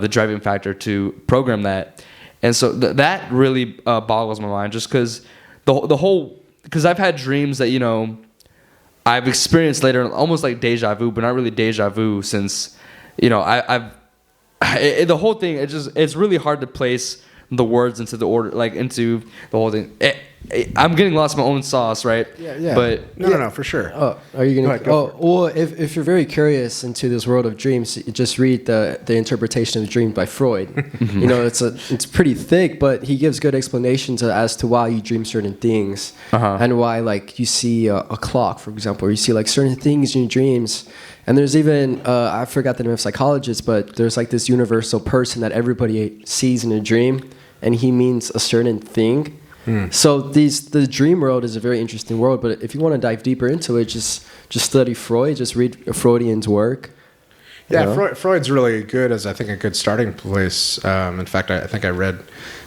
driving factor to program that. And so that really boggles my mind, just because because I've had dreams that I've experienced later, almost like deja vu, but not really deja vu, since the whole thing, it's really hard to place the words into the order, like into the whole thing. I'm getting lost in my own sauce, right? Yeah. But no, for sure. Oh, are you gonna? Well, if you're very curious into this world of dreams, just read the interpretation of dreams by Freud. It's pretty thick, but he gives good explanations as to why you dream certain things, and why like you see a clock, for example, or you see like certain things in your dreams. And there's even I forgot the name of psychologist, but there's like this universal person that everybody sees in a dream, and he means a certain thing. So the dream world is a very interesting world, but if you want to dive deeper into it, just study Freud, just read Freudian's work. Yeah, Freud's really good as, I think, a good starting place. In fact, I think I read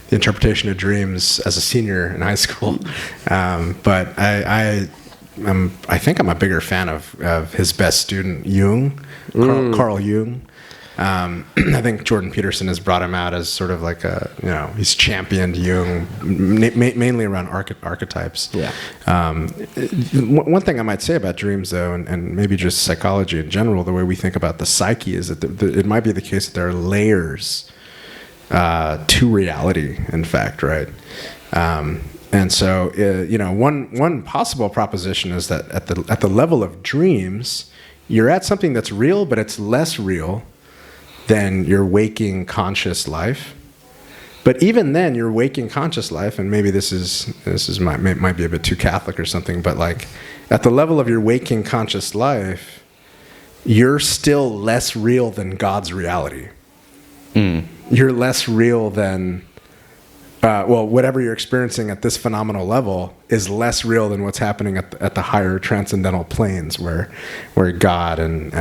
The Interpretation of Dreams as a senior in high school. But I think I'm a bigger fan of his best student, Jung, Carl Jung. I think Jordan Peterson has brought him out as sort of like he's championed Jung mainly around archetypes. Yeah. One thing I might say about dreams, though, and maybe just psychology in general, the way we think about the psyche, is that it might be the case that there are layers to reality, in fact, right? And so, one possible proposition is that at the level of dreams, you're at something that's real, but it's less real than your waking conscious life. But even then, your waking conscious life, and maybe this might be a bit too Catholic or something, but like at the level of your waking conscious life, you're still less real than God's reality. You're less real than whatever you're experiencing at this phenomenal level is less real than what's happening at the higher transcendental planes, where God and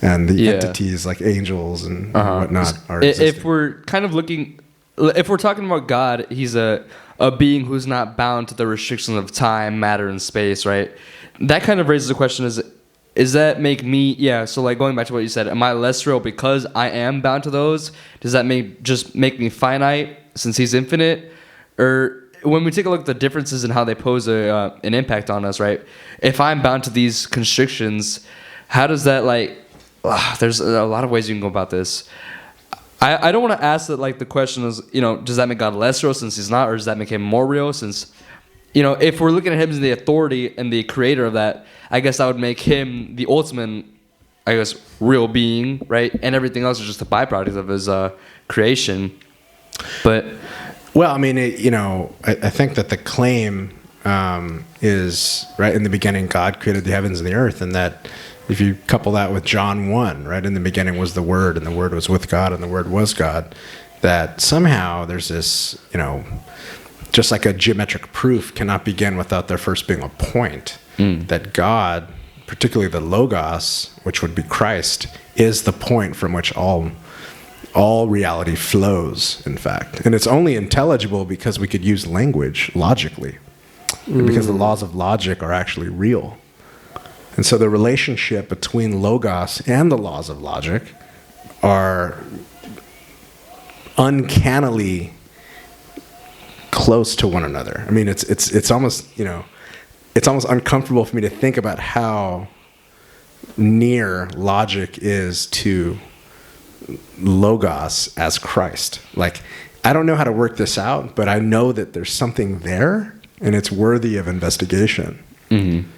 the entities like angels and whatnot are existing. If we're kind of if we're talking about God, he's a being who's not bound to the restrictions of time, matter, and space, right? That kind of raises the question: Is that make me? Yeah. So like going back to what you said, am I less real because I am bound to those? Does that make me finite, since he's infinite? Or when we take a look at the differences in how they pose an impact on us, right? If I'm bound to these constrictions, how does that there's a lot of ways you can go about this. I don't want to ask that the question is, does that make God less real since he's not, or does that make him more real since, if we're looking at him as the authority and the creator of that, I guess that would make him the ultimate, real being, right? And everything else is just a byproduct of his creation. But well, I mean, I think that the claim is, right, in the beginning God created the heavens and the earth, and that if you couple that with John 1, right, in the beginning was the Word, and the Word was with God, and the Word was God, that somehow there's this, just like a geometric proof cannot begin without there first being a point, that God, particularly the Logos, which would be Christ, is the point from which all reality flows, in fact. And it's only intelligible because we could use language logically, because the laws of logic are actually real. And so the relationship between Logos and the laws of logic are uncannily close to one another. I mean, it's almost, it's almost uncomfortable for me to think about how near logic is to Logos as Christ. Like, I don't know how to work this out, but I know that there's something there, and it's worthy of investigation. Mm-hmm.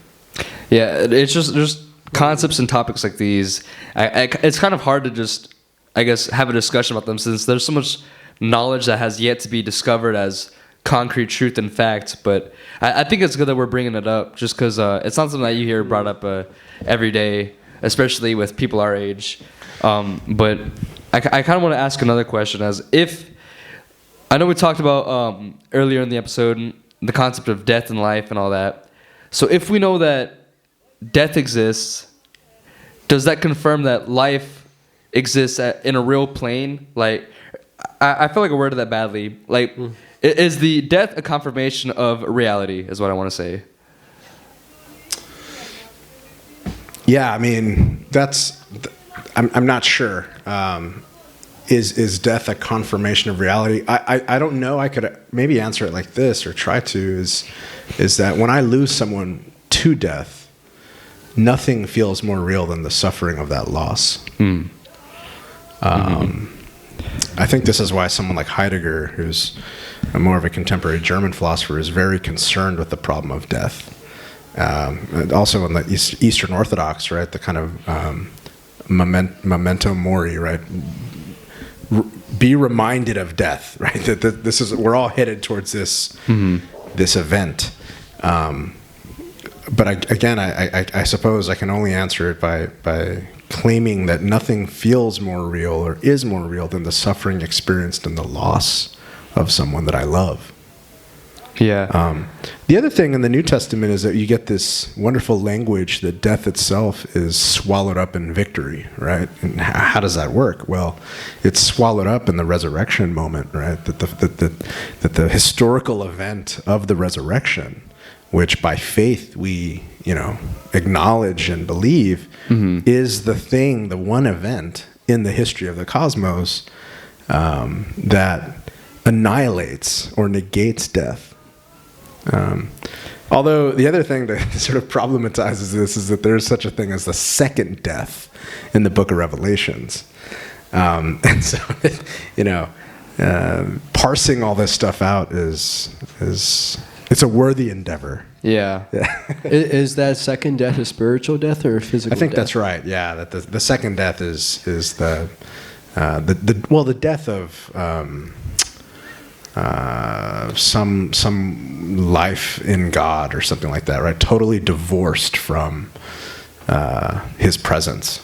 Yeah, it's just concepts and topics like these. It's kind of hard to just, I guess, have a discussion about them, since there's so much knowledge that has yet to be discovered as concrete truth and fact. But I think it's good that we're bringing it up, just because it's not something that you hear brought up every day, especially with people our age. But I kind of want to ask another question, as if, I know we talked about earlier in the episode the concept of death and life and all that. So if we know that death exists, does that confirm that life exists in a real plane? Like, I feel like I worded that badly. Like, is the death a confirmation of reality, is what I want to say. Yeah, I mean, I'm not sure. Is death a confirmation of reality? I don't know. I could maybe answer it like this, or try to, is that when I lose someone to death, nothing feels more real than the suffering of that loss. I think this is why someone like Heidegger, who's more of a contemporary German philosopher, is very concerned with the problem of death. And also in the Eastern Orthodox, right, the kind of memento mori, right? Be reminded of death, right? That this is, we're all headed towards this this event. But I suppose I can only answer it by claiming that nothing feels more real or is more real than the suffering experienced in the loss of someone that I love. Yeah. The other thing in the New Testament is that you get this wonderful language that death itself is swallowed up in victory, right? And how does that work? Well, it's swallowed up in the resurrection moment, right? That the historical event of the resurrection, which by faith we, acknowledge and believe, is the thing, the one event in the history of the cosmos that annihilates or negates death. Although the other thing that sort of problematizes this is that there's such a thing as the second death in the book of Revelations. And so, parsing all this stuff out is it's a worthy endeavor. Yeah. Is that second death a spiritual death or a physical death? I think that's right. Yeah, that the second death is the death of some life in God or something like that, right? Totally divorced from His presence.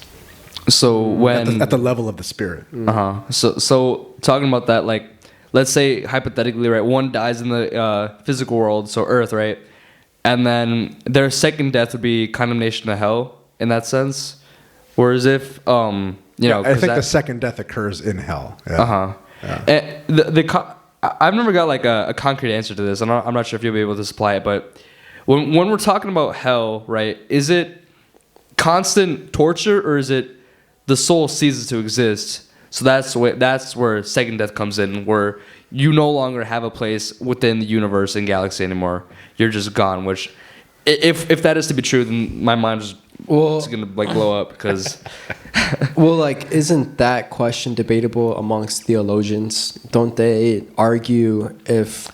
So when at the level of the spirit. So talking about that, like, let's say hypothetically, right, one dies in the physical world, so Earth, right, and then their second death would be condemnation to hell in that sense. Whereas if I think the second death occurs in hell. Yeah. And I've never got like a concrete answer to this. I'm not sure if you'll be able to supply it, but when we're talking about hell, right, is it constant torture, or is it the soul ceases to exist? So that's where second death comes in, where you no longer have a place within the universe and galaxy anymore. You're just gone. Which, if that is to be true, then my mind is gonna like blow up because. Well, like, isn't that question debatable amongst theologians? Don't they argue if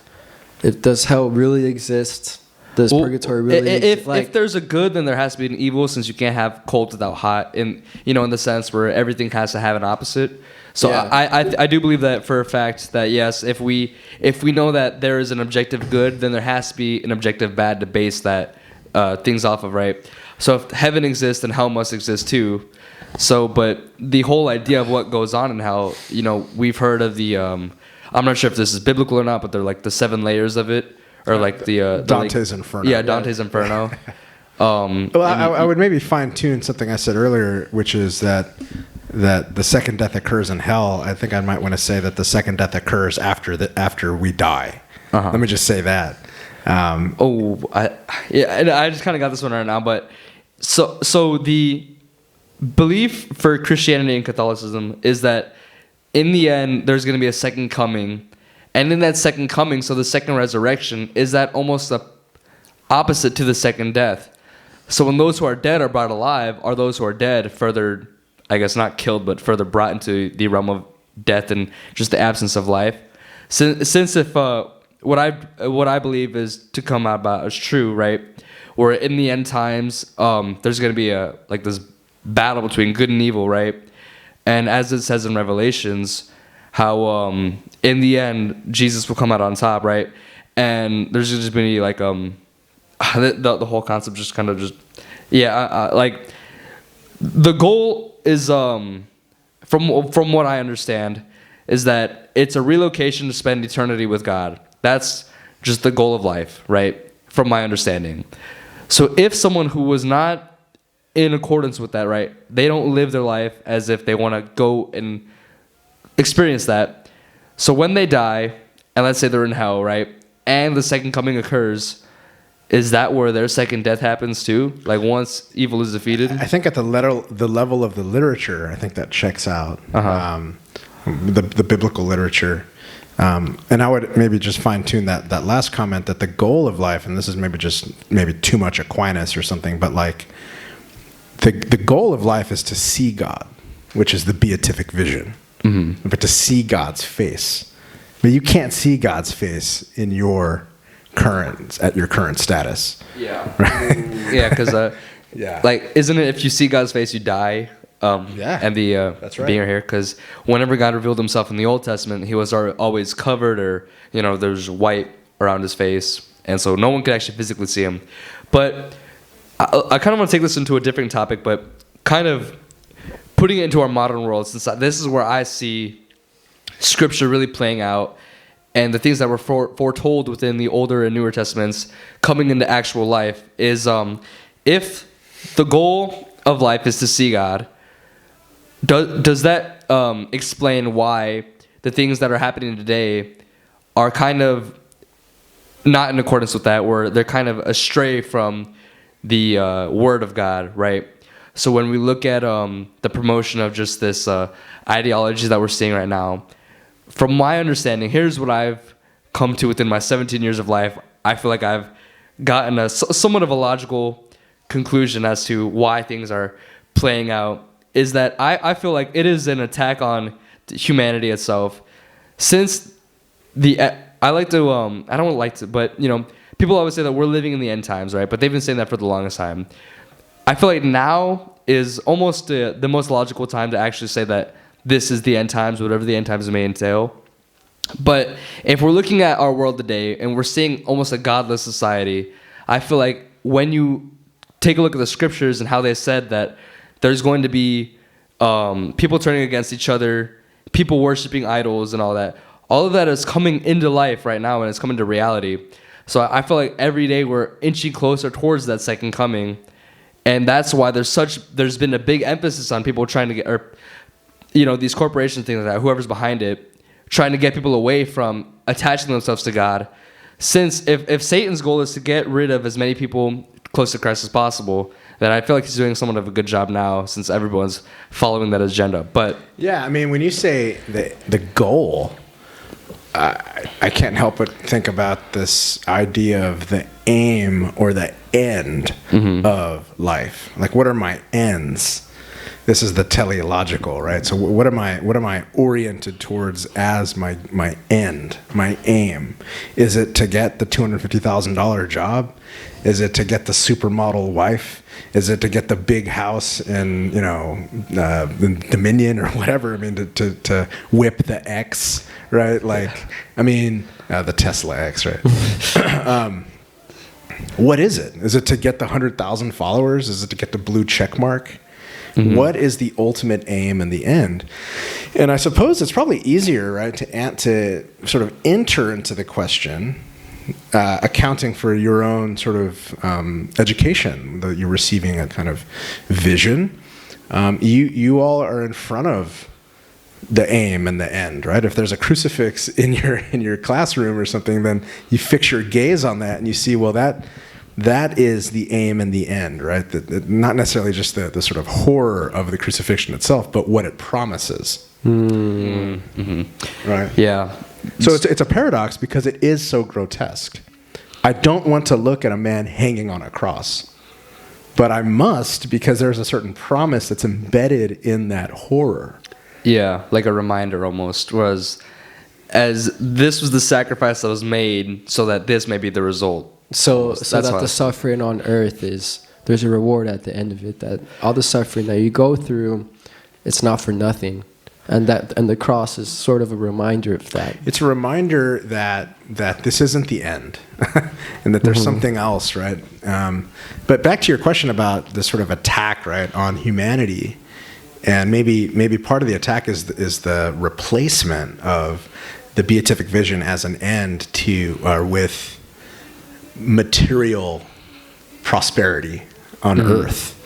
does hell really exist? Does purgatory really exist? If there's a good, then there has to be an evil, since you can't have cold without hot, in the sense where everything has to have an opposite. So yeah. I do believe that for a fact that yes, if we know that there is an objective good, then there has to be an objective bad to base that things off of, right? So if heaven exists, then hell must exist too. So, but the whole idea of what goes on in hell, we've heard of the, I'm not sure if this is biblical or not, but they're like the 7 layers of it, or like the Dante's Inferno. Yeah, Dante's Inferno. I would maybe fine tune something I said earlier, which is that the second death occurs in hell. I think I might want to say that the second death occurs after we die. Let me just say that. I just kind of got this one right now, but so the belief for Christianity and Catholicism is that in the end there's going to be a second coming, and in that second coming, so the second resurrection, is that almost the opposite to the second death. So when those who are dead are brought alive, are those who are dead further, I guess not killed, but further brought into the realm of death and just the absence of life. Since if what I believe is to come out about is true, right? Where in the end times, there's going to be this battle between good and evil, right? And as it says in Revelations, how in the end Jesus will come out on top, right? And there's just going to be like the whole concept just kind of just like the goal is from what I understand is that it's a relocation to spend eternity with God. That's just the goal of life, right? From my understanding. So if someone who was not in accordance with that, right, they don't live their life as if they want to go and experience that. So when they die, and let's say they're in hell, right, and the second coming occurs, is that where their second death happens too? Like once evil is defeated? I think at the level of the literature, I think that checks out. The biblical literature. And I would maybe just fine-tune that last comment that the goal of life, and this is maybe too much Aquinas or something, but like the goal of life is to see God, which is the beatific vision, but to see God's face. But you can't see God's face at your current status. Yeah. Right? Yeah, because yeah. like, isn't it if you see God's face, you die? And that's right. Being here, because whenever God revealed himself in the Old Testament, he was always covered, or there's white around his face, and so no one could actually physically see him. But I kind of want to take this into a different topic, but kind of putting it into our modern world, since this is where I see Scripture really playing out, and the things that were foretold within the Older and Newer Testaments coming into actual life is if the goal of life is to see God, does that explain why the things that are happening today are kind of not in accordance with that, where they're kind of astray from the Word of God, right? So when we look at the promotion of just this ideology that we're seeing right now, from my understanding, here's what I've come to within my 17 years of life. I feel like I've gotten a somewhat of a logical conclusion as to why things are playing out, is that I feel like it is an attack on humanity itself. Since I like to I don't like to, but people always say that we're living in the end times, right? But they've been saying that for the longest time. I feel like now is almost the most logical time to actually say that this is the end times, whatever the end times may entail. But if we're looking at our world today and we're seeing almost a godless society, I feel like when you take a look at the scriptures and how they said that there's going to be people turning against each other, people worshiping idols and all of that is coming into life right now, and it's coming to reality. So I feel like every day we're inching closer towards that second coming, and that's why there's been a big emphasis on people trying to get, or these corporations, things like that, whoever's behind it, trying to get people away from attaching themselves to God. Since if Satan's goal is to get rid of as many people close to Christ as possible, then I feel like he's doing somewhat of a good job now, since everyone's following that agenda. But yeah, I mean, when you say the goal, I can't help but think about this idea of the aim or the end of life. Like, what are my ends? This is the teleological, right? So what am I oriented towards as my end, my aim? Is it to get the $250,000 job? Is it to get the supermodel wife? Is it to get the big house in the Dominion or whatever? I mean, to whip the X, right? Like, I mean, the Tesla X, right? What is it? Is it to get the 100,000 followers? Is it to get the blue check mark? What is the ultimate aim and the end? And I suppose it's probably easier, right, to sort of enter into the question, accounting for your own sort of education, that you're receiving a kind of vision. You all are in front of the aim and the end, right? If there's a crucifix in your classroom or something, then you fix your gaze on that and you see, well, that is the aim and the end, right? Not necessarily just the sort of horror of the crucifixion itself, but what it promises. Right? Yeah. So it's a paradox because it is so grotesque. I don't want to look at a man hanging on a cross, but I must, because there's a certain promise that's embedded in that horror. Yeah, like a reminder almost, as this was the sacrifice that was made so that this may be the result. So that the suffering on earth there's a reward at the end of it, that all the suffering that you go through, it's not for nothing. And the cross is sort of a reminder of that. It's a reminder that this isn't the end, and that there's something else, right? But back to your question about this sort of attack, right, on humanity, and maybe part of the attack is the replacement of the beatific vision as an end with material prosperity on earth.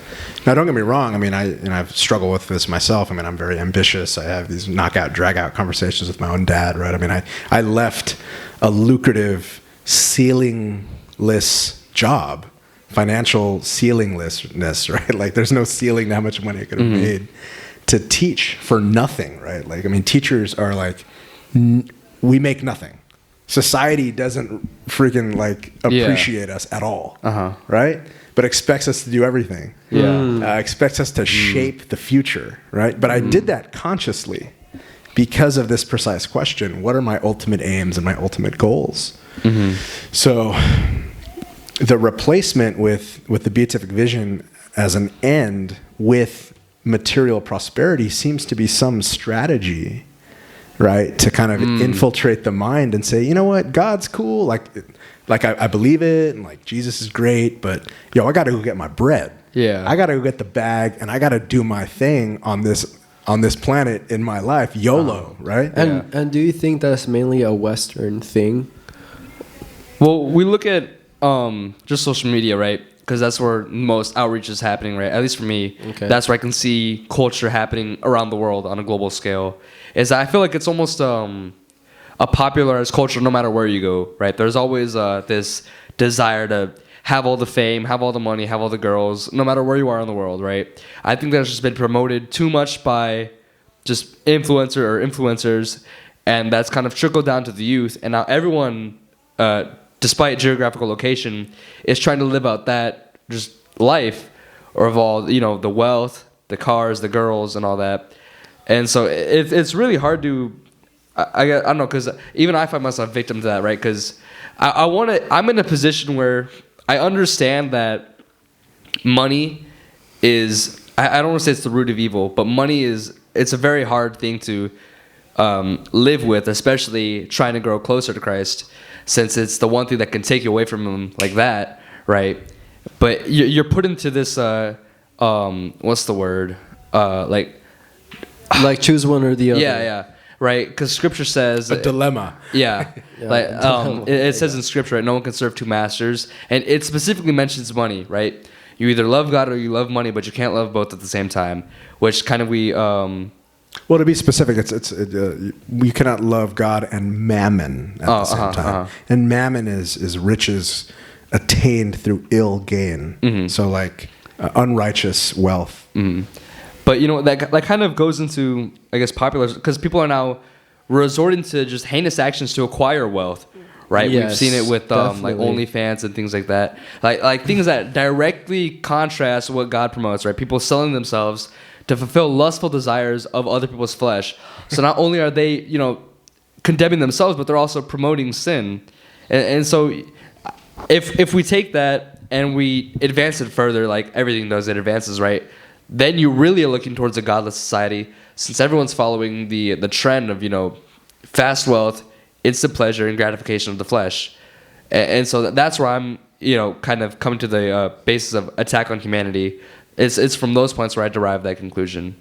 Now, don't get me wrong. I mean, I've struggled with this myself. I mean, I'm very ambitious. I have these knockout, drag-out conversations with my own dad, right? I mean, I left a lucrative, ceilingless job, financial ceilinglessness, right? Like, there's no ceiling to how much money I could have made to teach for nothing, right? Like, I mean, teachers are like, we make nothing. Society doesn't freaking like appreciate us at all, right? But expects us to do everything. Expects us to shape the future, right? But I did that consciously because of this precise question: what are my ultimate aims and my ultimate goals? So the replacement with the beatific vision as an end with material prosperity seems to be some strategy, right, to kind of infiltrate the mind and say, you know what, God's cool, like I believe it, and like Jesus is great, but I got to go get my bread. I got to go get the bag, and I got to do my thing on this planet in my life, YOLO, right? And do you think that's mainly a Western thing? Well, we look at just social media, right? Because that's where most outreach is happening, right? At least for me, that's where I can see culture happening around the world on a global scale. I feel like it's almost a popularized culture no matter where you go, right? There's always this desire to have all the fame, have all the money, have all the girls, no matter where you are in the world, right? I think that's just been promoted too much by just influencers, and that's kind of trickled down to the youth. And now everyone, despite geographical location, is trying to live out that just life of all, the wealth, the cars, the girls, and all that. And so it's really hard to, I don't know, because even I find myself victim to that, right? Because I'm in a position where I understand that money is, I don't want to say it's the root of evil, but money it's a very hard thing to live with, especially trying to grow closer to Christ, since it's the one thing that can take you away from him like that, right? But you're put into this, what's the word? Like choose one or the other. Yeah, right. Because Scripture says a dilemma. It says in Scripture, right, no one can serve two masters, and it specifically mentions money, right? You either love God or you love money, but you can't love both at the same time. Which kind of Well, to be specific, you cannot love God and mammon at the same time. And mammon is riches attained through ill gain. So like unrighteous wealth. But that kind of goes into, I guess, popular, because people are now resorting to just heinous actions to acquire wealth, right? Yes, we've seen it with like OnlyFans and things like that, like things that directly contrast what God promotes, right? People selling themselves to fulfill lustful desires of other people's flesh. So not only are they, condemning themselves, but they're also promoting sin. And so if we take that and we advance it further, like everything does, it advances, right? Then you really are looking towards a godless society, since everyone's following the trend of, fast wealth, instant pleasure, and gratification of the flesh. And so that's where I'm, kind of coming to the basis of attack on humanity. It's from those points where I derive that conclusion.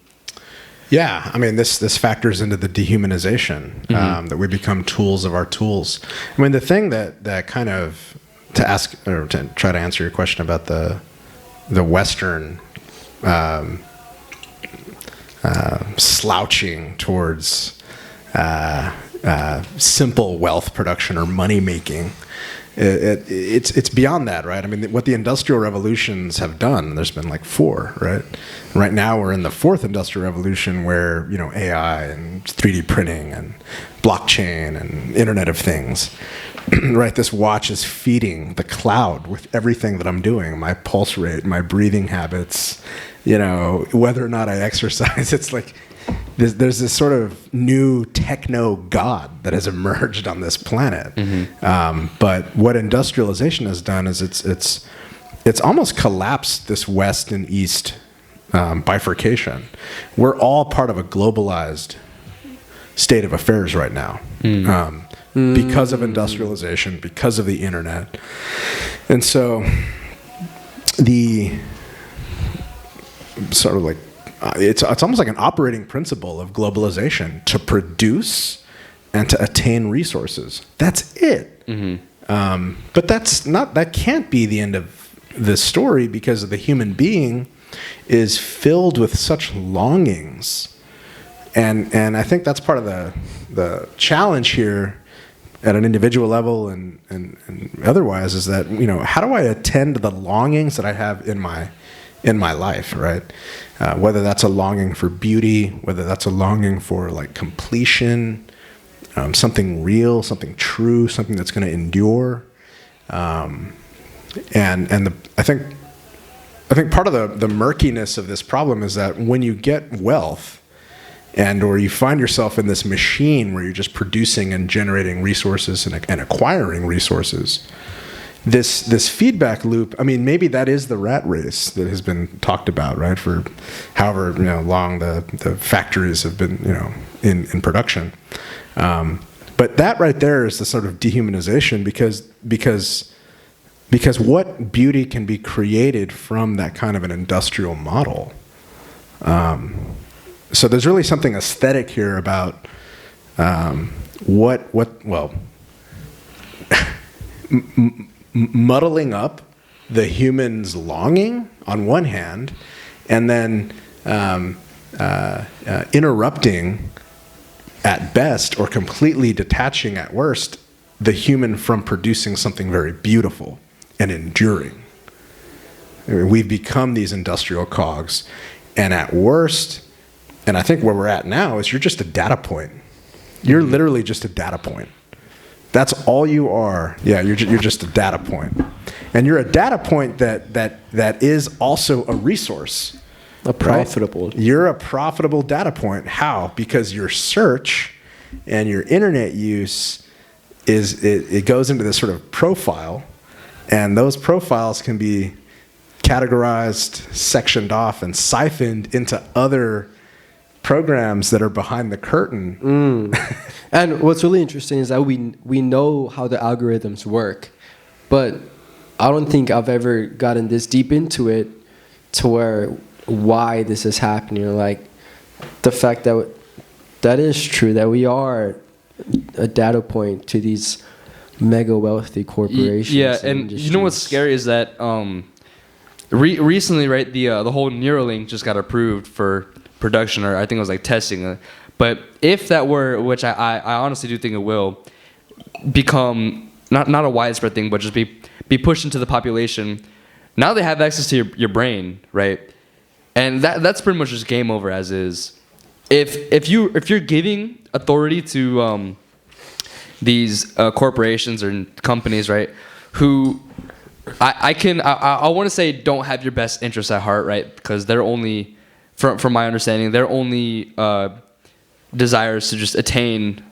Yeah, I mean, this factors into the dehumanization, that we become tools of our tools. I mean, the thing that kind of, to ask or to try to answer your question about the Western slouching towards simple wealth production or money making, it's beyond that, right? I mean, what the industrial revolutions have done, there's been like 4, right? Right now we're in the 4th industrial revolution, where AI and 3D printing and blockchain and Internet of Things. Right, this watch is feeding the cloud with everything that I'm doing, my pulse rate, my breathing habits, whether or not I exercise. It's like there's this sort of new techno god that has emerged on this planet. But what industrialization has done is it's almost collapsed this West and East bifurcation. We're all part of a globalized state of affairs right now. Because of industrialization, because of the internet. And so the sort of like, it's almost like an operating principle of globalization to produce and to attain resources. That's it. But that can't be the end of the story, because the human being is filled with such longings. And I think that's part of the challenge here at an individual level and otherwise, is that, how do I attend to the longings that I have in my life, right? Whether that's a longing for beauty, whether that's a longing for like completion, something real, something true, something that's going to endure. I think part of the murkiness of this problem is that when you get wealth, or you find yourself in this machine where you're just producing and generating resources and acquiring resources, this feedback loop, I mean, maybe that is the rat race that has been talked about, right? For however long the factories have been in production. But that right there is the sort of dehumanization, because what beauty can be created from that kind of an industrial model? So there's really something aesthetic here about muddling up the human's longing on one hand, and then interrupting at best, or completely detaching at worst, the human from producing something very beautiful and enduring. I mean, we've become these industrial cogs, and at worst, and I think where we're at now is you're just a data point. You're literally just a data point. That's all you are. Yeah, you're just a data point. And you're a data point that is also a resource. Profitable. Right? You're a profitable data point. How? Because your search and your internet use it goes into this sort of profile, and those profiles can be categorized, sectioned off, and siphoned into other programs that are behind the curtain. And what's really interesting is that we know how the algorithms work, but I don't think I've ever gotten this deep into it to where why this is happening. Like the fact that is true, that we are a data point to these mega wealthy corporations. Yeah, and you know what's scary is that recently, right, the whole Neuralink just got approved for production, or I think it was like testing. But if that were, which I honestly do think it will, become not a widespread thing, but just be pushed into the population, now they have access to your brain, right? And that's pretty much just game over as is. If you're giving authority to these corporations or companies, right, who I want to say don't have your best interests at heart, right? Because they're only, from my understanding, their only desire is to just attain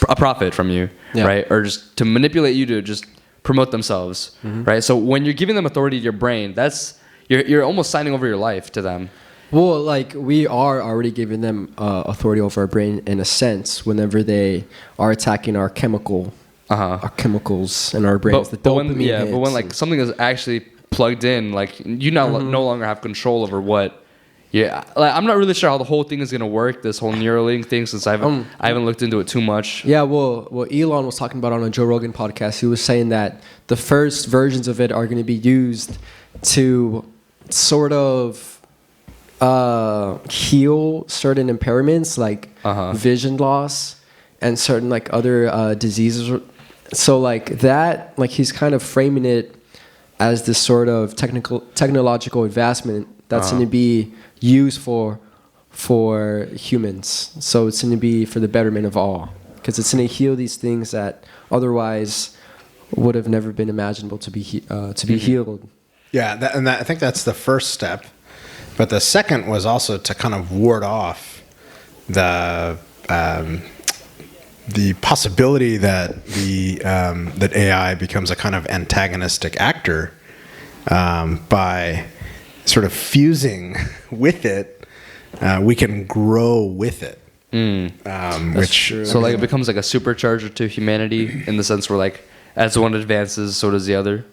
a profit from you, right? Or just to manipulate you to just promote themselves, right? So when you're giving them authority to your brain, that's you're almost signing over your life to them. Well, like we are already giving them authority over our brain in a sense whenever they are attacking our chemicals in our brains. But when like something is actually plugged in, like you no longer have control over what. Yeah, like, I'm not really sure how the whole thing is gonna work. This whole Neuralink thing, since I haven't looked into it too much. Yeah, well, Elon was talking about on a Joe Rogan podcast. He was saying that the first versions of it are going to be used to sort of heal certain impairments like vision loss and certain like other diseases. So like that, like he's kind of framing it as this sort of technological advancement that's going to be used for humans. So it's going to be for the betterment of all, because it's going to heal these things that otherwise would have never been imaginable to be healed. Yeah, I think that's the first step. But the second was also to kind of ward off the possibility that that AI becomes a kind of antagonistic actor by sort of fusing with it, we can grow with it. Which true. So like it becomes like a supercharger to humanity in the sense where like as one advances, so does the other.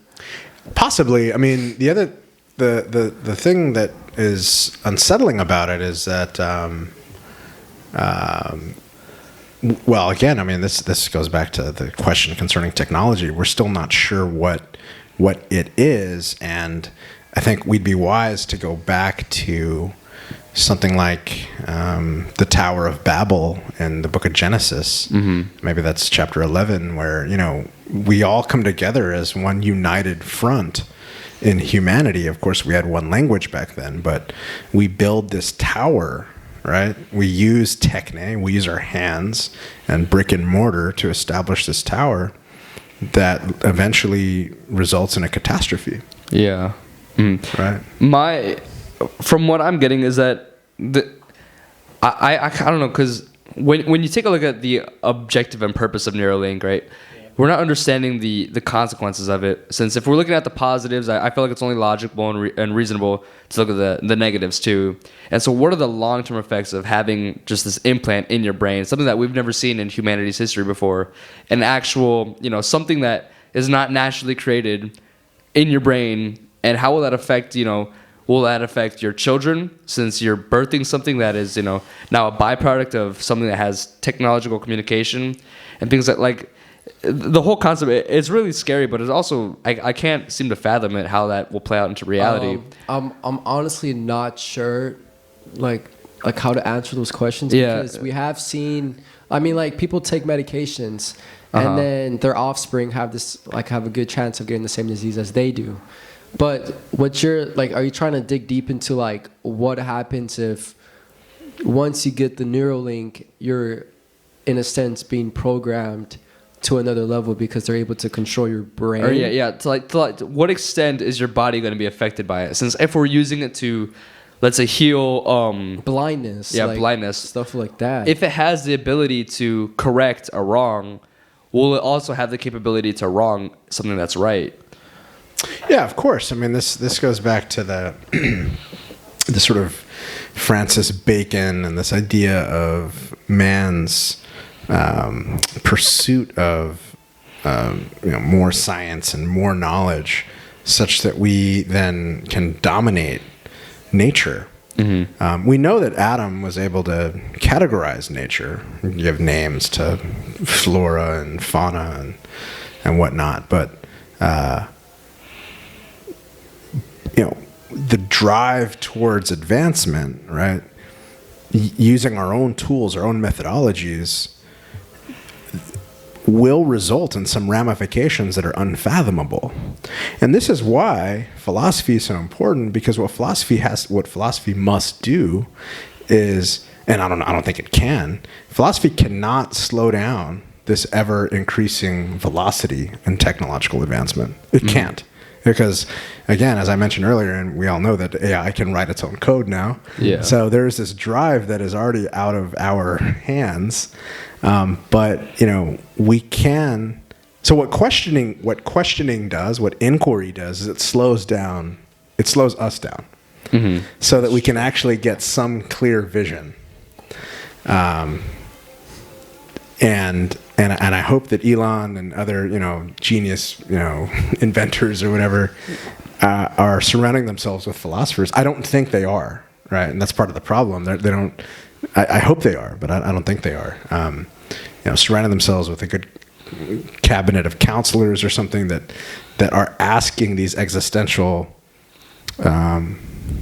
possibly. I mean, the thing that is unsettling about it is that. Well, again, I mean, this goes back to the question concerning technology. We're still not sure what it is, and I think we'd be wise to go back to something like the Tower of Babel in the Book of Genesis. Maybe that's chapter 11, where we all come together as one united front in humanity. Of course, we had one language back then, but we build this tower. Right? We use techne, we use our hands and brick and mortar to establish this tower that eventually results in a catastrophe. Yeah. Right? From what I'm getting is that I don't know, because when you take a look at the objective and purpose of Neuralink, right? We're not understanding the consequences of it. Since if we're looking at the positives, I feel like it's only logical and reasonable to look at the negatives too. And so what are the long-term effects of having just this implant in your brain, something that we've never seen in humanity's history before, an actual, something that is not naturally created in your brain, and how will that affect, will that affect your children, since you're birthing something that is, now a byproduct of something that has technological communication and things like the whole concept, it's really scary, but it's also I can't seem to fathom it, how that will play out into reality. I'm honestly not sure, like how to answer those questions, Yeah. because we have seen. I mean, like, people take medications, and then their offspring have a good chance of getting the same disease as they do. But what you're like, are you trying to dig deep into like what happens if once you get the Neuralink, you're in a sense being programmed to another level because they're able to control your brain? Or to what extent is your body going to be affected by it? Since if we're using it to, let's say, heal blindness, blindness, stuff like that. If it has the ability to correct a wrong, will it also have the capability to wrong something that's right? Yeah, of course. I mean, this goes back to the sort of Francis Bacon and this idea of man's pursuit of more science and more knowledge, such that we then can dominate nature. We know that Adam was able to categorize nature, give names to flora and fauna and whatnot, but the drive towards advancement, right? Using our own tools, our own methodologies, will result in some ramifications that are unfathomable. And this is why philosophy is so important, because what philosophy must do is, and I don't think it can, philosophy cannot slow down this ever increasing velocity in technological advancement. It can't. Because, again, as I mentioned earlier, and we all know that AI can write its own code now. Yeah. So there's this drive that is already out of our hands. But we can. So what questioning does, what inquiry does, is it slows us down, so that we can actually get some clear vision. And I hope that Elon and other genius inventors or whatever are surrounding themselves with philosophers. I don't think they are, right? And that's part of the problem. They don't. I hope they are, but I don't think they are. Surrounding themselves with a good cabinet of counselors or something that are asking these existential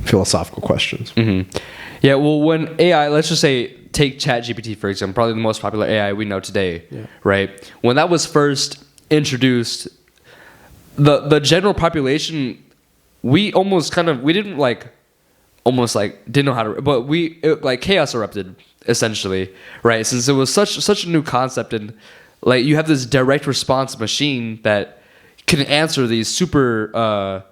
philosophical questions. Yeah, well, when AI, let's just say, take ChatGPT, for example, probably the most popular AI we know today, right? When that was first introduced, the general population, we didn't know how to, but chaos erupted, essentially, right? Since it was such a new concept, and like you have this direct response machine that can answer these super,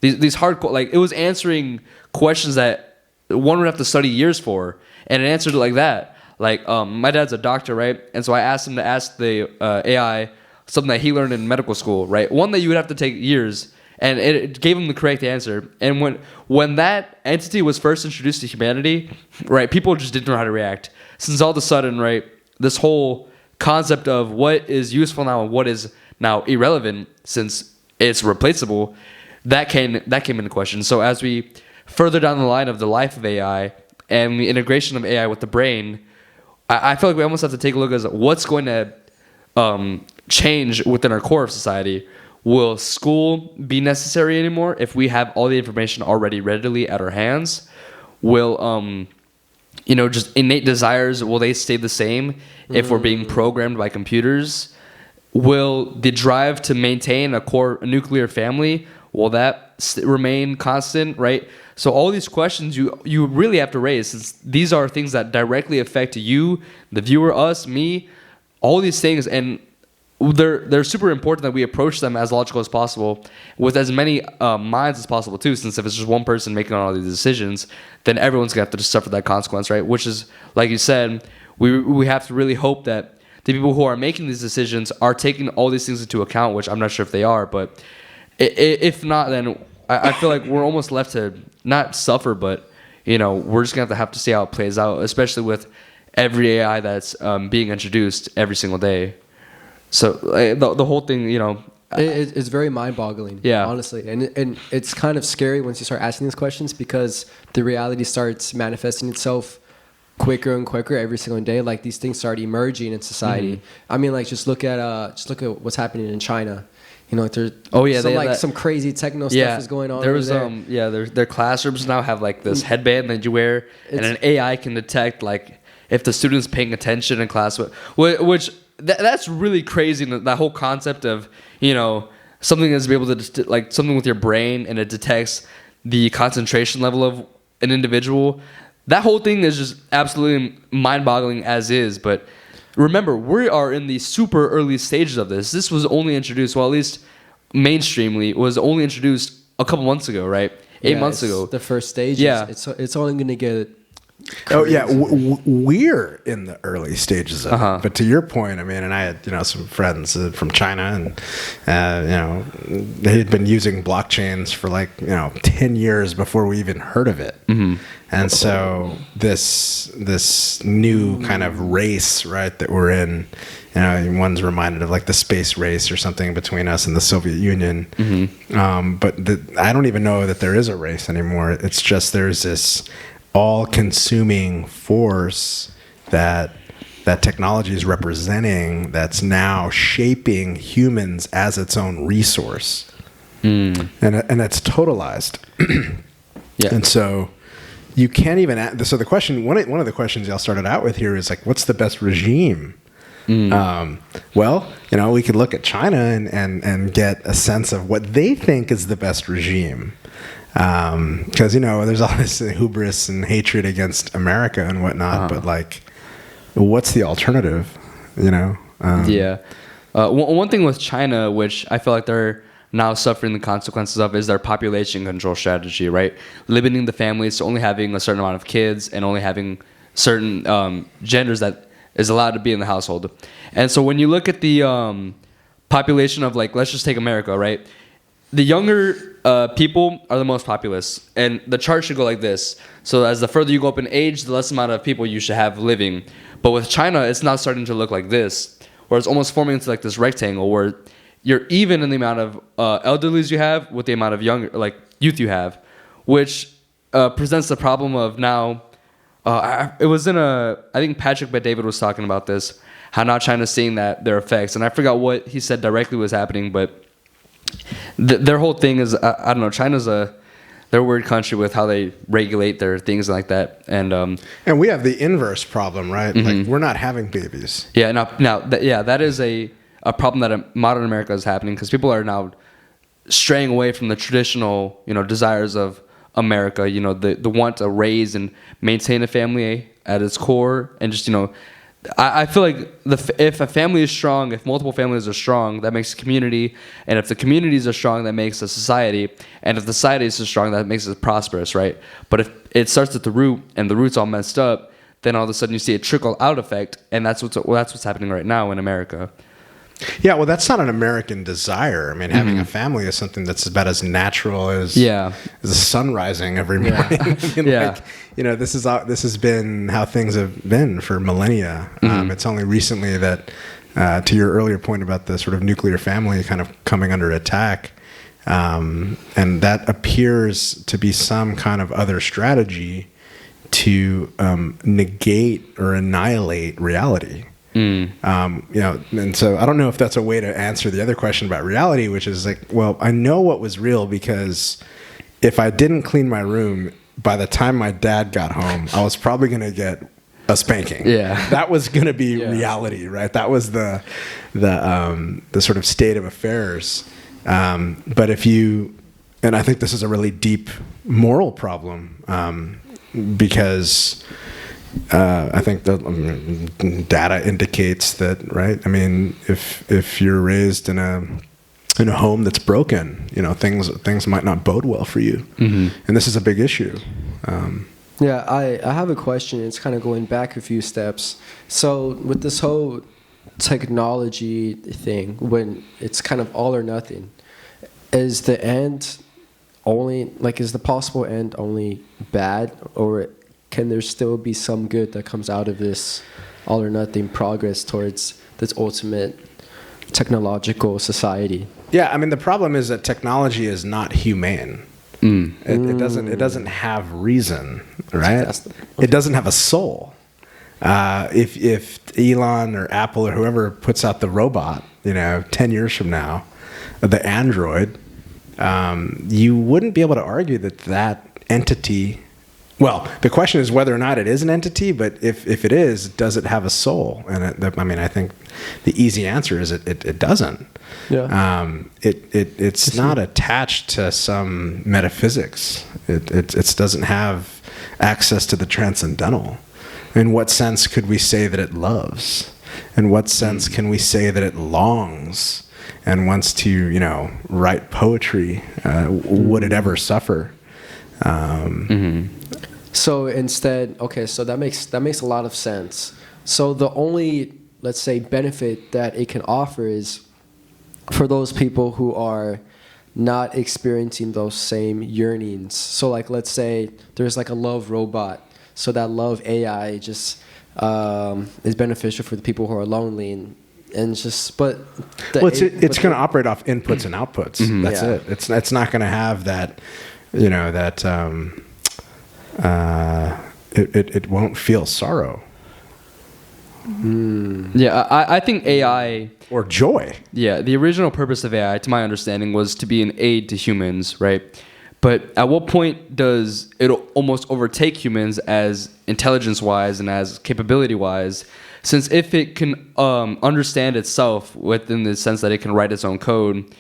these hardcore, like it was answering questions that one would have to study years for, and it answered it like that. Like, my dad's a doctor, right? And so I asked him to ask the AI something that he learned in medical school, right? One that you would have to take years, and it gave him the correct answer. And when that entity was first introduced to humanity, right, people just didn't know how to react. Since all of a sudden, right, this whole concept of what is useful now and what is now irrelevant, since it's replaceable, that came into question. So as we further down the line of the life of AI and the integration of AI with the brain, I feel like we almost have to take a look at what's going to change within our core of society. Will school be necessary anymore if we have all the information already readily at our hands? Will just innate desires, will they stay the same if we're being programmed by computers? Will the drive to maintain a nuclear family, will that remain constant, right? So all these questions you really have to raise, since these are things that directly affect you, the viewer, us, me, all these things, and they're super important that we approach them as logical as possible, with as many minds as possible too. Since if it's just one person making all these decisions, then everyone's gonna have to just suffer that consequence, right? Which is, like you said, we have to really hope that the people who are making these decisions are taking all these things into account, which I'm not sure if they are, but if not, then I feel like we're almost left to not suffer, but we're just gonna have to see how it plays out, especially with every AI that's being introduced every single day. So the whole thing, it's very mind-boggling. Yeah, honestly, and it's kind of scary once you start asking these questions, because the reality starts manifesting itself quicker and quicker every single day. Like, these things start emerging in society. Mm-hmm. I mean, like, just look at what's happening in China. Like, there's some crazy techno stuff is going on. There was their classrooms now have like this headband that you wear, and an AI can detect like if the student's paying attention in class, which that's really crazy. That whole concept of something that's be able to like something with your brain, and it detects the concentration level of an individual. That whole thing is just absolutely mind-boggling as is. But remember, we are in the super early stages of this. This was only introduced, well, at least mainstreamly, was only introduced a couple months ago, right? 8 months ago. The first stage. Yeah. It's only going to get crazy. Oh yeah, we're in the early stages of it. But to your point, I mean, and I had some friends from China, and they had been using blockchains for 10 years before we even heard of it. Mm-hmm. And so this new kind of race, right, that we're in, one's reminded of like the space race or something between us and the Soviet Union. Mm-hmm. But I don't even know that there is a race anymore. It's just there's this all-consuming force that technology is representing, that's now shaping humans as its own resource, and it's totalized. Yeah. And so you can't even. So the question, one of the questions y'all started out with here is like, what's the best regime? Well, we could look at China and get a sense of what they think is the best regime. Because there's all this hubris and hatred against America and whatnot, but like, what's the alternative? One thing with China, which I feel like they're now suffering the consequences of, is their population control strategy, right? Limiting the families to only having a certain amount of kids and only having certain genders that is allowed to be in the household. And so when you look at the population of, like, let's just take America, right? The younger people are the most populous, and the chart should go like this. So as the further you go up in age, the less amount of people you should have living. But with China, it's now starting to look like this, where it's almost forming into like this rectangle, where you're even in the amount of elderlies you have with the amount of youth you have, which presents the problem of now. It was I think Patrick Bet-David was talking about this, how now China's seeing their effects, and I forgot what he said directly was happening, but their whole thing is, I don't know, China's they're a weird country with how they regulate their things like that, and we have the inverse problem, right? Mm-hmm. Like, we're not having babies. Yeah, that is a problem that modern America is happening, because people are now straying away from the traditional, desires of America. The want to raise and maintain a family at its core, and just I feel like if a family is strong, if multiple families are strong, that makes a community. And if the communities are strong, that makes a society. And if the society is so strong, that makes it prosperous, right? But if it starts at the root, and the root's all messed up, then all of a sudden you see a trickle-out effect, and that's what's happening right now in America. Yeah, well, that's not an American desire. I mean, having a family is something that's about as natural as the sun rising every morning. I mean, like, you know, this has been how things have been for millennia. It's only recently that, to your earlier point about the sort of nuclear family kind of coming under attack, and that appears to be some kind of other strategy to negate or annihilate reality. You know, and so I don't know if that's a way to answer the other question about reality, which is like, well, I know what was real because if I didn't clean my room, by the time my dad got home, I was probably going to get a spanking. Yeah, that was going to be reality, right? That was the sort of state of affairs. But if you, and I think this is a really deep moral problem, because I think the data indicates that, right? I mean, if you're raised in a home that's broken, you know, things might not bode well for you, and this is a big issue. I have a question. It's kind of going back a few steps. So with this whole technology thing, when it's kind of all or nothing, is the end only, like, is the possible end only bad, or can there still be some good that comes out of this all or nothing progress towards this ultimate technological society? Yeah, I mean, the problem is that technology is not humane. It doesn't have reason, right? It doesn't have a soul. If Elon or Apple or whoever puts out the robot, you know, 10 years from now, the android, you wouldn't be able to argue that entity. Well, the question is whether or not it is an entity, but if it is, does it have a soul? And I mean, I think the easy answer is it doesn't. Yeah. It's not attached to some metaphysics. It doesn't have access to the transcendental. In what sense could we say that it loves? In what sense can we say that it longs and wants to, you know, write poetry? Would it ever suffer? So instead, okay, so that makes a lot of sense. So the only, let's say, benefit that it can offer is for those people who are not experiencing those same yearnings. So like, let's say there's like a love robot. So that love AI just is beneficial for the people who are lonely and just, but it's going to operate off inputs and outputs. That's it. It's not going to have that, you know, that it won't feel sorrow. Yeah, I think AI or joy. Yeah, the original purpose of AI, to my understanding, was to be an aid to humans, right? But at what point does it almost overtake humans as intelligence-wise and as capability-wise? Since if it can understand itself within the sense that it can write its own code,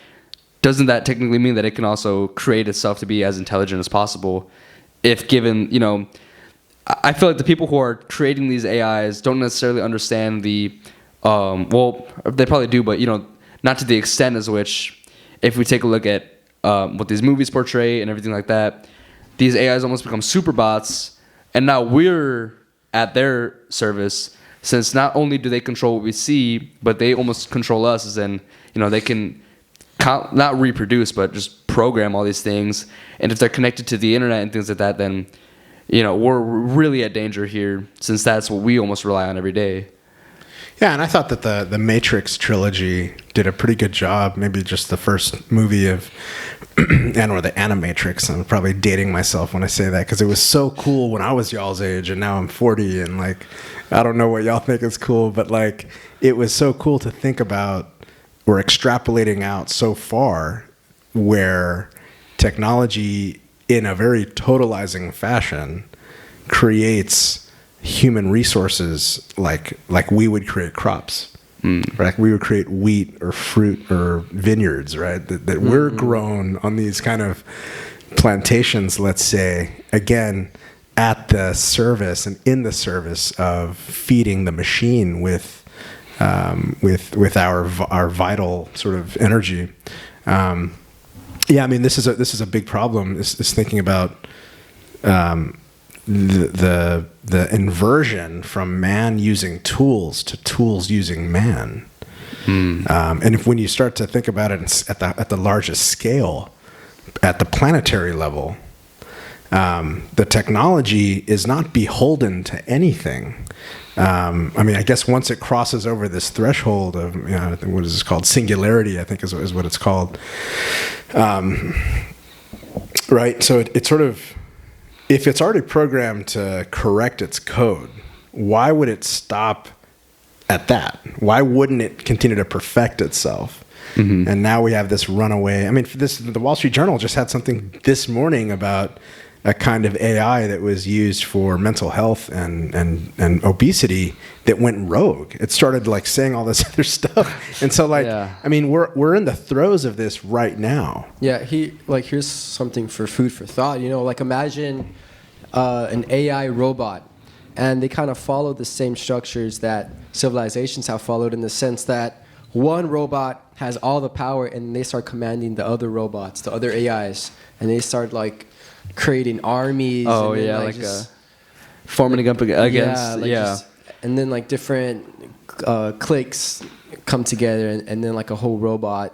doesn't that technically mean that it can also create itself to be as intelligent as possible? If given, you know, I feel like the people who are creating these AIs don't necessarily understand the, well, they probably do, but, you know, not to the extent as which, if we take a look at what these movies portray and everything like that, these AIs almost become super bots, and now we're at their service, since not only do they control what we see, but they almost control us, as in, you know, they can not reproduce, but just program all these things. And if they're connected to the internet and things like that, then, you know, we're really at danger here, since that's what we almost rely on every day. Yeah, and I thought that the Matrix trilogy did a pretty good job. Maybe just the first movie of, or the Animatrix. I'm probably dating myself when I say that, because it was so cool when I was y'all's age, and now I'm 40, and like, I don't know what y'all think is cool, but like, it was so cool to think about. We're extrapolating out so far where technology, in a very totalizing fashion, creates human resources like we would create crops. Right? Like we would create wheat or fruit or vineyards, right? That we're grown on these kind of plantations, let's say, again, at the service and in the service of feeding the machine with our vital sort of energy. Yeah, I mean, this is a big problem. Is thinking about the inversion from man using tools to tools using man. And when you start to think about it at the largest scale, at the planetary level, the technology is not beholden to anything. I mean, I guess once it crosses over this threshold of, what is this called? Singularity, I think is what it's called. Right? So it sort of, if it's already programmed to correct its code, why would it stop at that? Why wouldn't it continue to perfect itself? And now we have this runaway. I mean, the Wall Street Journal just had something this morning about a kind of AI that was used for mental health and obesity that went rogue. It started like saying all this other stuff. And so I mean, we're in the throes of this right now. Yeah, here's something for food for thought. Like imagine an AI robot, and they kind of follow the same structures that civilizations have followed, in the sense that one robot has all the power and they start commanding the other robots, the other AIs, and they start like creating armies. Oh, and then, yeah, like forming up against, and then like different cliques come together, and then like a whole robot.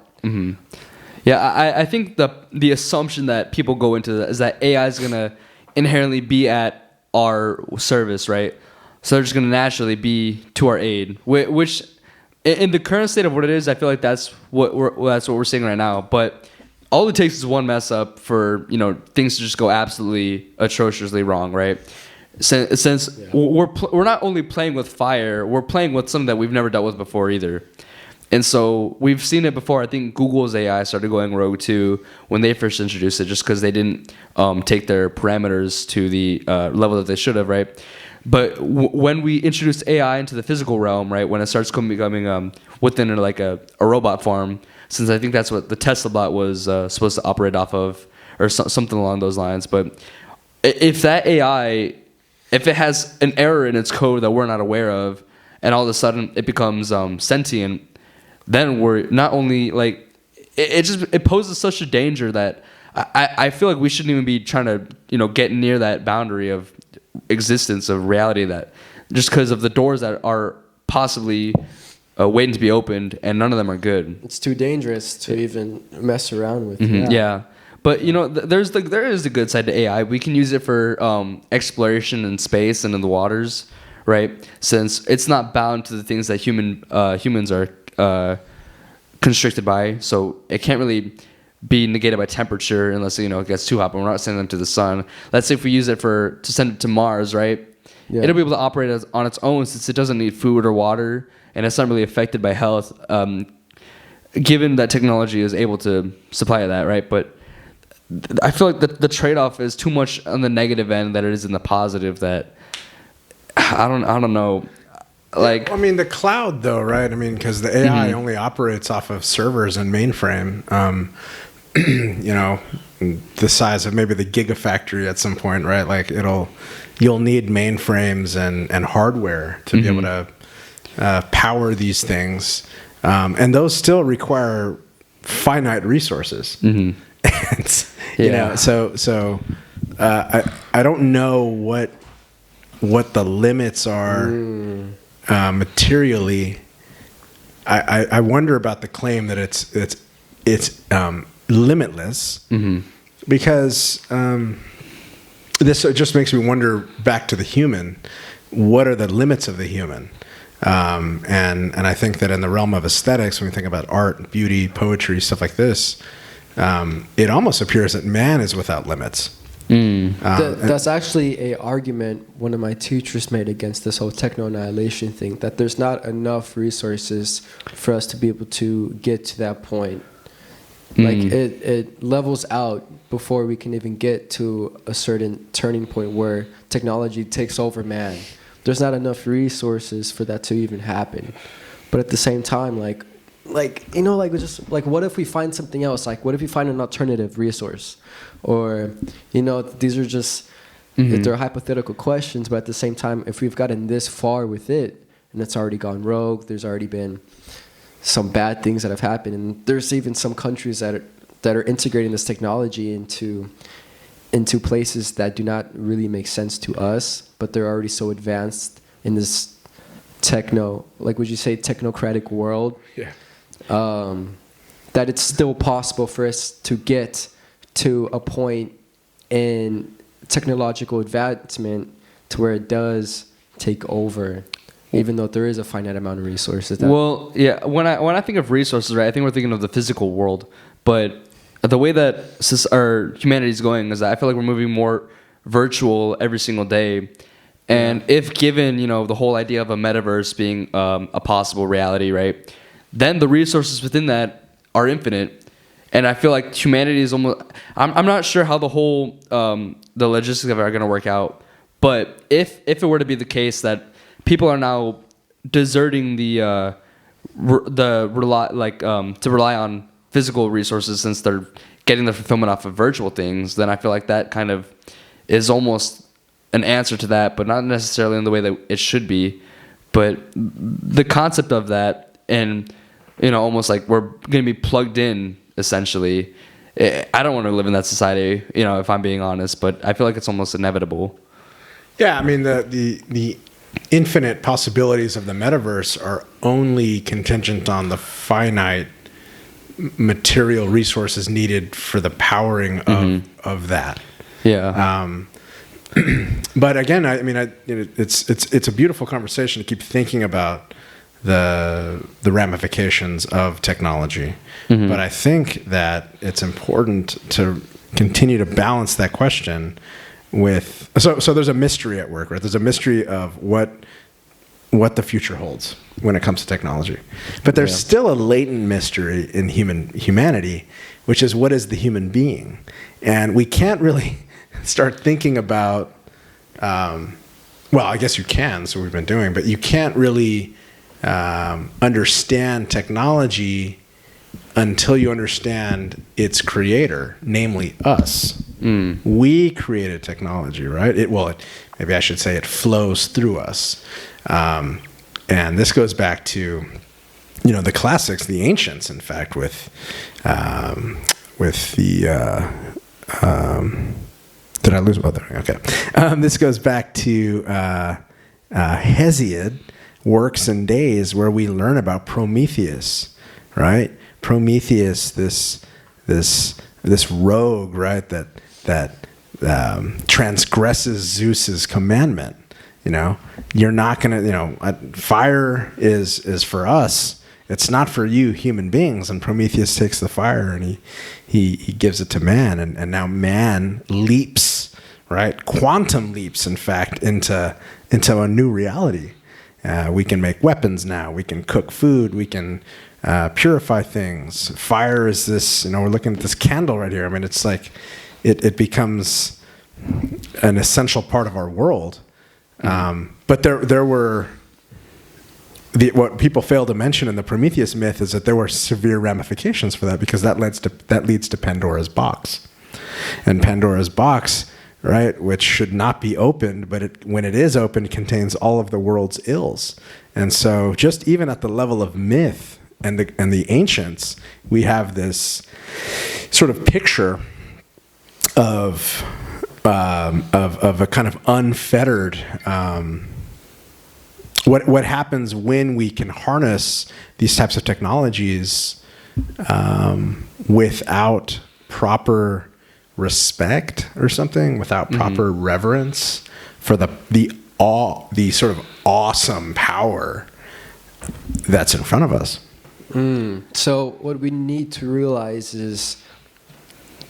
Yeah, I think the assumption that people go into that is that AI is gonna inherently be at our service, right? So they're just gonna naturally be to our aid, which in the current state of what it is, I feel like that's what we're seeing right now. But all it takes is one mess up for things to just go absolutely atrociously wrong, right? Since we're not only playing with fire, we're playing with something that we've never dealt with before either. And so we've seen it before. I think Google's AI started going rogue too when they first introduced it, just because they didn't take their parameters to the level that they should have, right? But when we introduce AI into the physical realm, right, when it starts becoming within like a robot form, since I think that's what the Tesla bot was supposed to operate off of, or something along those lines. But if that AI, if it has an error in its code that we're not aware of, and all of a sudden it becomes sentient, then we're not only like, it poses such a danger that I feel like we shouldn't even be trying to get near that boundary of existence of reality, that just because of the doors that are possibly waiting to be opened, and none of them are good. It's too dangerous to even mess around with. Yeah. But there is the good side to AI. We can use it for exploration in space and in the waters, right? Since it's not bound to the things that humans are constricted by, so it can't really be negated by temperature unless it gets too hot. But we're not sending them to the sun. Let's say if we use it to send it to Mars, right? Yeah. It'll be able to operate on its own, since it doesn't need food or water, and it's not really affected by health, given that technology is able to supply that, right? But I feel like the trade-off is too much on the negative end that it is in the positive. That I don't know. Like, I mean, the cloud though, right? I mean, because the AI only operates off of servers and mainframe. The size of maybe the gigafactory at some point, right? Like you'll need mainframes and hardware to be able to power these things, and those still require finite resources. And, so I don't know what the limits are materially. I wonder about the claim that it's limitless, because this just makes me wonder back to the human. What are the limits of the human? And I think that in the realm of aesthetics, when we think about art, beauty, poetry, stuff like this, it almost appears that man is without limits. That's actually an argument one of my teachers made against this whole techno-annihilation thing, that there's not enough resources for us to be able to get to that point. Like it levels out before we can even get to a certain turning point where technology takes over man. There's not enough resources for that to even happen. But at the same time, what if we find something else? Like, what if we find an alternative resource? Or, these are just, they're hypothetical questions, but at the same time, if we've gotten this far with it, and it's already gone rogue, there's already been some bad things that have happened, and there's even some countries that are integrating this technology into places that do not really make sense to us, but they're already so advanced in this would you say technocratic world, Yeah. that it's still possible for us to get to a point in technological advancement to where it does take over, even though there is a finite amount of resources. Well, yeah. When I think of resources, right, I think we're thinking of the physical world. But the way that our humanity is going is that I feel like we're moving more virtual every single day. And if given, the whole idea of a metaverse being a possible reality, right, then the resources within that are infinite. And I feel like humanity is almost... I'm not sure how the whole... the logistics of it are going to work out. But if it were to be the case that people are now deserting to rely on physical resources since they're getting their fulfillment off of virtual things, then I feel like that kind of is almost an answer to that, but not necessarily in the way that it should be. But the concept of that, and almost like we're going to be plugged in essentially. I don't want to live in that society, if I'm being honest, but I feel like it's almost inevitable. Yeah, I mean the infinite possibilities of the metaverse are only contingent on the finite material resources needed for the powering of that. Yeah. But again, it's a beautiful conversation to keep thinking about the ramifications of technology. Mm-hmm. But I think that it's important to continue to balance that question with so there's a mystery at work, right? There's a mystery of what the future holds when it comes to technology. But there's still a latent mystery in humanity, which is what is the human being? And we can't really start thinking about well, I guess you can, so we've been doing, but you can't really understand technology until you understand its creator, namely us. We created technology, right? Maybe I should say it flows through us. And this goes back to, the classics, the ancients, in fact, with the, did I lose? Oh, there, okay. This goes back to Hesiod, Works and Days, where we learn about Prometheus, right? Prometheus, this rogue, right? That transgresses Zeus's commandment. You're not gonna. Fire is for us. It's not for you, human beings. And Prometheus takes the fire and he gives it to man, and now man leaps, right? Quantum leaps, in fact, into a new reality. We can make weapons now. We can cook food. We can purify things. Fire is this. We're looking at this candle right here. I mean, it's like it becomes an essential part of our world. But there were what people fail to mention in the Prometheus myth is that there were severe ramifications for that, because that leads to Pandora's box, and Pandora's box, right, which should not be opened, but when it is opened, contains all of the world's ills. And so, just even at the level of myth and the ancients, we have this sort of picture of a kind of unfettered. What happens when we can harness these types of technologies without proper respect or something, without proper reverence for the sort of awesome power that's in front of us. So what we need to realize is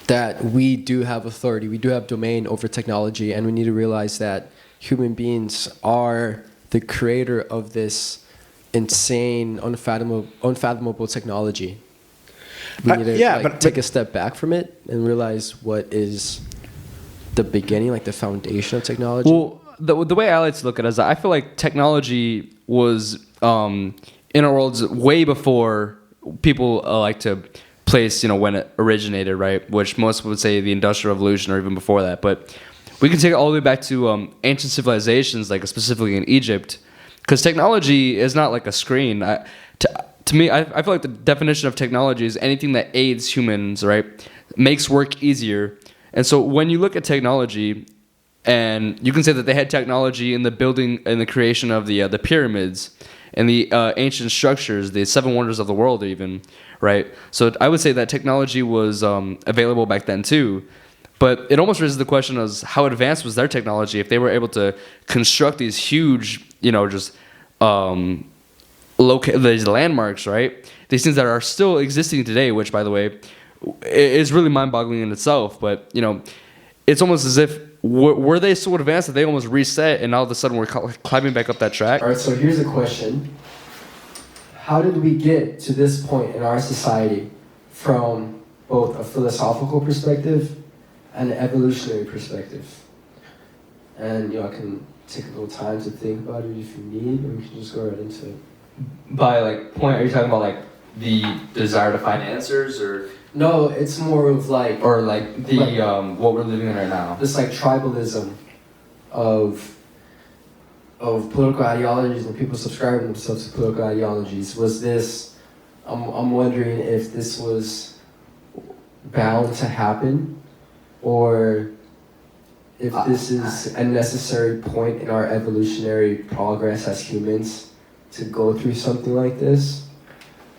that we do have authority, we do have domain over technology, and we need to realize that human beings are the creator of this insane, unfathomable technology. We need to take a step back from it and realize what is the beginning, like the foundation of technology. Well, the way I like to look at it is I feel like technology was in our worlds way before people like to place, when it originated, right? Which most would say the Industrial Revolution or even before that. But we can take it all the way back to ancient civilizations, like specifically in Egypt, because technology is not like a screen. To me, I feel like the definition of technology is anything that aids humans, right? Makes work easier. And so when you look at technology, and you can say that they had technology in the building and the creation of the pyramids and the ancient structures, the seven wonders of the world, even, right? So I would say that technology was available back then too. But it almost raises the question of how advanced was their technology if they were able to construct these huge, just these landmarks, right? These things that are still existing today, which, by the way, is really mind-boggling in itself. But, it's almost as if, were they so advanced that they almost reset and all of a sudden we're climbing back up that track? All right, so here's a question. How did we get to this point in our society from both a philosophical perspective and an evolutionary perspective? And, I can take a little time to think about it if you need, or we can just go right into it. By, point, are you talking about, the desire to find answers, or... No, it's more of what we're living in right now. This tribalism of political ideologies and people subscribing themselves to political ideologies. Was this? I'm wondering if this was bound to happen, or if this is a necessary point in our evolutionary progress as humans to go through something like this.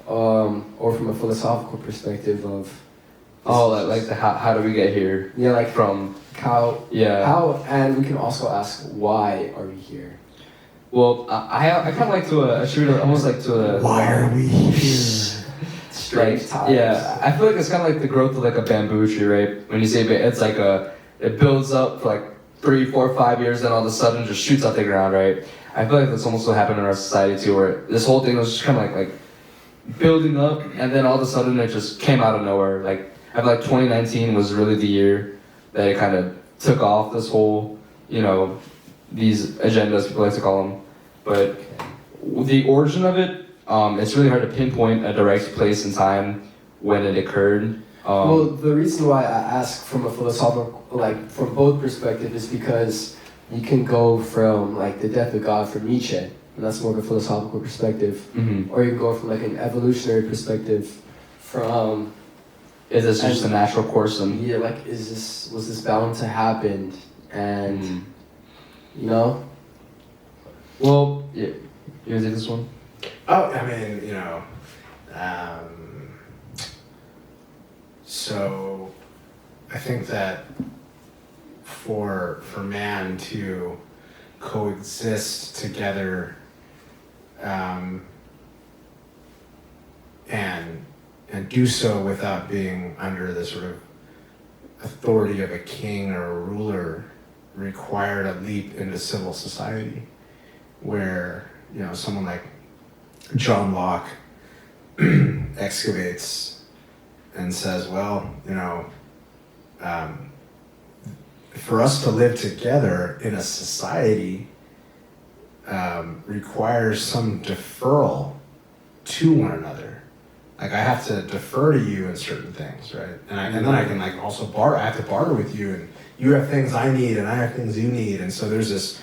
Or from a philosophical perspective of... how do we get here? Yeah, from... How... Yeah. How, and we can also ask, why are we here? Well, I kind of like to almost like to... Why are we here? Straight times. Yeah, I feel like it's kind of like the growth of a bamboo tree, right? When you say it's it builds up for 3, 4, 5 years, then all of a sudden just shoots out the ground, right? I feel like that's almost what happened in our society too, where this whole thing was just kind of like building up, and then all of a sudden it just came out of nowhere. I feel like 2019 was really the year that it kind of took off, this whole, these agendas, people like to call them. But the origin of it, it's really hard to pinpoint a direct place and time when it occurred. Well, the reason why I ask from a philosophical, from both perspectives, is because you can go from, the death of God from Nietzsche, and that's more of a philosophical perspective. Mm-hmm. Or you can go from an evolutionary perspective from... Is this just a natural course? Yeah, was this bound to happen? And, Well, yeah. You want to take this one? Oh, I mean, so I think that for man to coexist together, and do so without being under the sort of authority of a king or a ruler, required a leap into civil society, where someone like John Locke excavates and says, well, for us to live together in a society requires some deferral to one another. I have to defer to you in certain things, right? And then I can also barter. I have to barter with you, and you have things I need, and I have things you need, and so there's this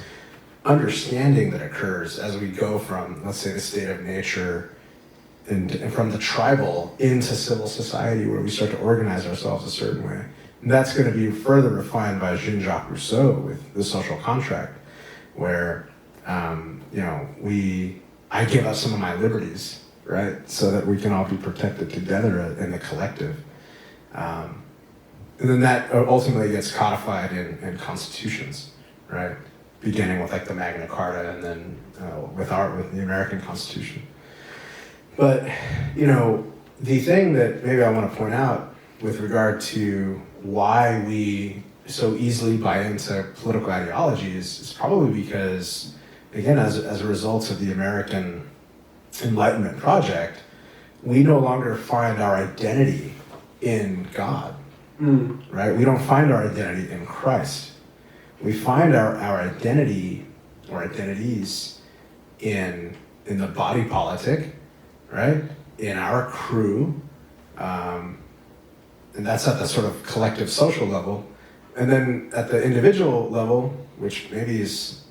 understanding that occurs as we go from, let's say, the state of nature and from the tribal into civil society, where we start to organize ourselves a certain way. And that's going to be further refined by Jean-Jacques Rousseau with The Social Contract, where I give up some of my liberties, right, so that we can all be protected together in the collective. And then that ultimately gets codified in constitutions, right, beginning with the Magna Carta, and then with the American Constitution. But the thing that maybe I want to point out with regard to why we so easily buy into political ideologies is probably because, again, as a result of the American Enlightenment project, we no longer find our identity in God, right? We don't find our identity in Christ. We find our identity or identities in the body politic, right? In our crew, and that's at the sort of collective social level. And then at the individual level, which maybe is,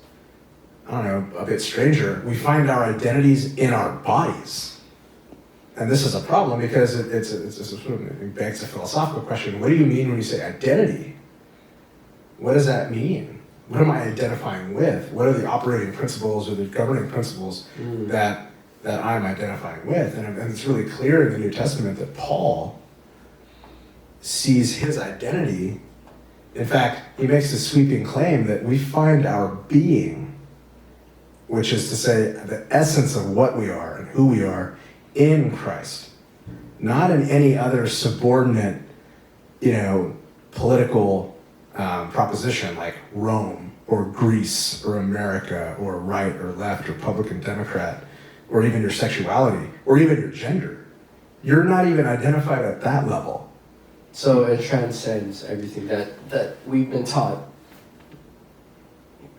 a bit stranger, we find our identities in our bodies. And this is a problem because it begs a philosophical question. What do you mean when you say identity? What does that mean? what am I identifying with? What are the operating principles or the governing principles that I'm identifying with? And it's really clear in the New Testament that Paul sees his identity. In fact, he makes a sweeping claim that we find our being, which is to say the essence of what we are and who we are, in Christ, not in any other subordinate, political proposition like Rome or Greece or America or right or left, Republican, Democrat, or even your sexuality or even your gender. You're not even identified at that level. So it transcends everything that we've been taught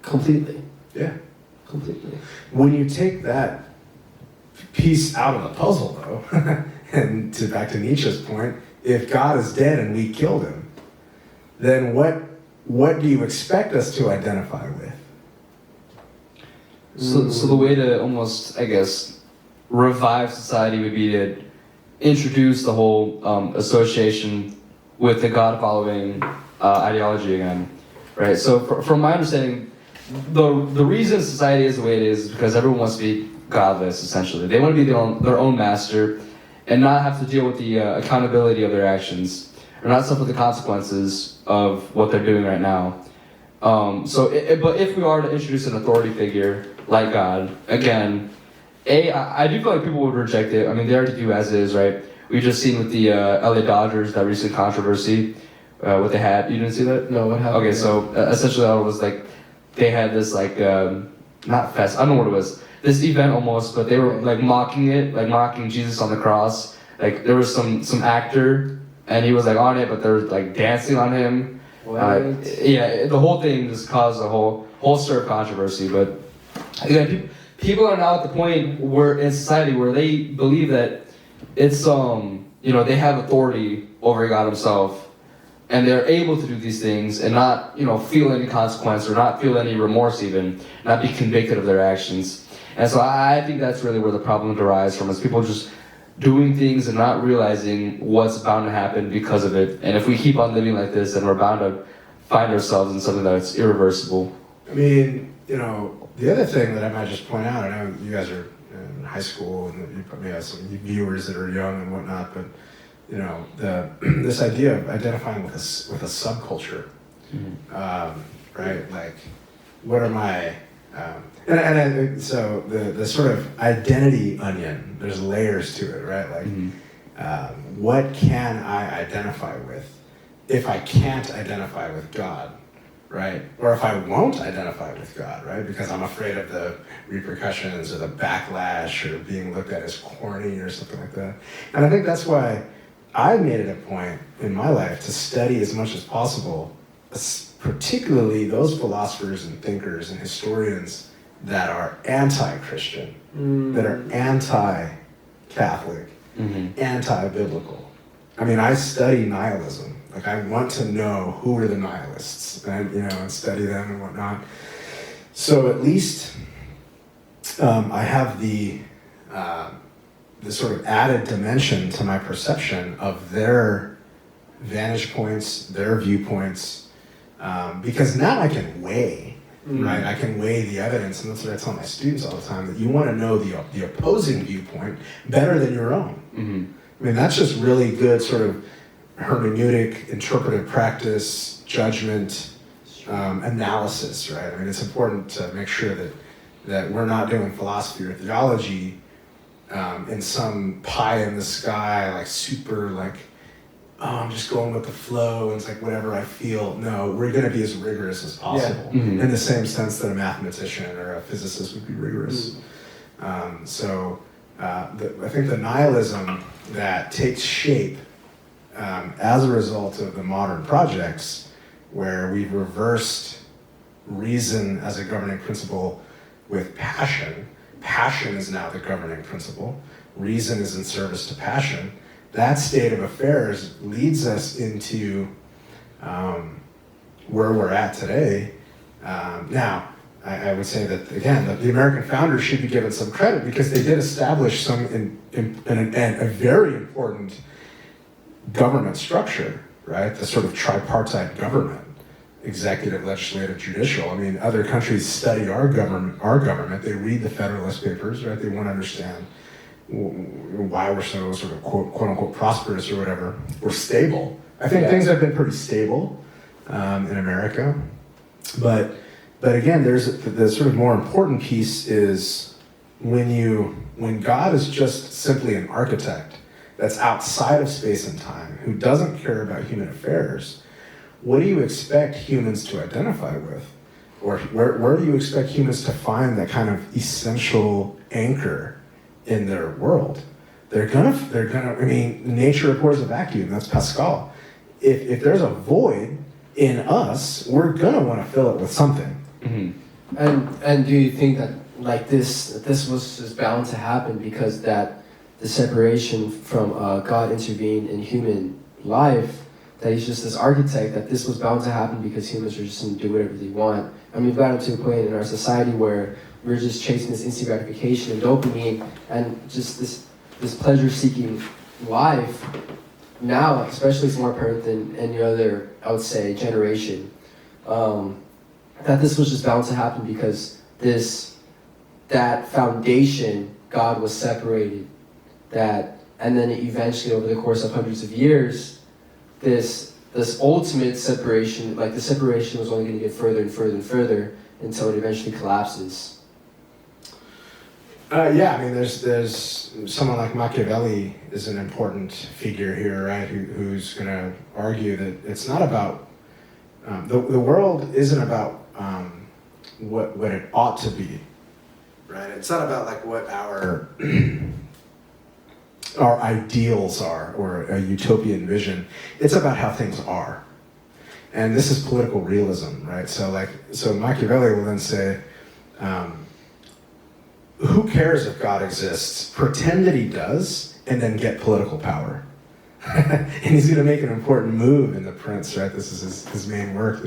completely. Yeah. Completely. When you take that piece out of the puzzle, though, and back to Nietzsche's point, if God is dead and we killed him, then what do you expect us to identify with? So the way to almost, I guess, revive society would be to introduce the whole association with the God-following ideology again, right? So from my understanding, the reason society is the way it is because everyone wants to be godless, essentially. They want to be their own master and not have to deal with the accountability of their actions or not suffer the consequences of what they're doing right now. But if we are to introduce an authority figure like God, again, I do feel like people would reject it. I mean, they already do as is, right? We've just seen with the LA Dodgers, that recent controversy, what they had. You didn't see that? No, what happened? Okay, so essentially it was like, they had this like, not fest, I don't know what it was, this event almost, but they were like mocking it, like mocking Jesus on the cross. Like there was some actor, and he was like on it, but they were like dancing on him. Yeah, the whole thing just caused a whole stir of controversy. But again, people are now at the point where in society where they believe that it's they have authority over God Himself, and they're able to do these things and not feel any consequence or not feel any remorse, even not be convicted of their actions. And so I think that's really where the problem derives from, is people just doing things and not realizing what's bound to happen because of it. And if we keep on living like this, then we're bound to find ourselves in something that's irreversible. I mean, the other thing that I might just point out, I know you guys are in high school and you probably have some viewers that are young and whatnot, but this idea of identifying with a subculture, right? Like, what are my so the sort of identity onion, there's layers to it, right? Like, what can I identify with if I can't identify with God, right? Or if I won't identify with God, right? Because I'm afraid of the repercussions or the backlash or being looked at as corny or something like that. And I think that's why I made it a point in my life to study as much as possible, particularly those philosophers and thinkers and historians that are anti-Christian, that are anti-Catholic, anti-biblical. I mean, I study nihilism. Like, I want to know who are the nihilists, and study them and whatnot. So at least I have the sort of added dimension to my perception of their vantage points, their viewpoints, because now I can weigh. Right, I can weigh the evidence, and that's what I tell my students all the time, that you want to know the opposing viewpoint better than your own. I mean, that's just really good sort of hermeneutic, interpretive practice, judgment, analysis, right? I mean, it's important to make sure that we're not doing philosophy or theology in some pie in the sky, like super like, I'm just going with the flow, and it's like whatever I feel. No, we're going to be as rigorous as possible, in the same sense that a mathematician or a physicist would be rigorous. I think the nihilism that takes shape as a result of the modern projects, where we've reversed reason as a governing principle with passion. Passion is now the governing principle. Reason is in service to passion. That state of affairs leads us into where we're at today. Now, I would say that, again, the American founders should be given some credit because they did establish a very important government structure, right? The sort of tripartite government. executive, legislative, judicial. I mean, other countries study our government. They read the Federalist Papers, right? They want to understand why we're so sort of quote unquote prosperous or whatever. We're stable. I think things have been pretty stable in America, but again, there's the sort of more important piece is when God is just simply an architect that's outside of space and time, who doesn't care about human affairs. What do you expect humans to identify with? Or where do you expect humans to find that kind of essential anchor in their world? They're gonna, I mean, nature abhors a vacuum, that's Pascal. If there's a void in us, we're gonna wanna fill it with something. Mm-hmm. And do you think that like this was just bound to happen because that the separation from God intervened in human life, that he's just this architect, that this was bound to happen because humans are just going to do whatever they want? I mean, we've gotten to a point in our society where we're just chasing this instant gratification and dopamine and just this pleasure-seeking life. Now, especially, it's more apparent than any other, I would say, generation. That this was just bound to happen because that foundation, God was separated. And then eventually, over the course of hundreds of years, this ultimate separation, like the separation was only going to get further and further and further until it eventually collapses. Yeah, I mean, there's someone like Machiavelli is an important figure here, right? Who's going to argue that it's not about the world isn't about what it ought to be, right? It's not about like what our our ideals are or a utopian vision. It's about how things are, and this is political realism, right? So Machiavelli will then say, who cares if God exists? Pretend that he does, and then get political power. And he's going to make an important move in The Prince, right? This is his main work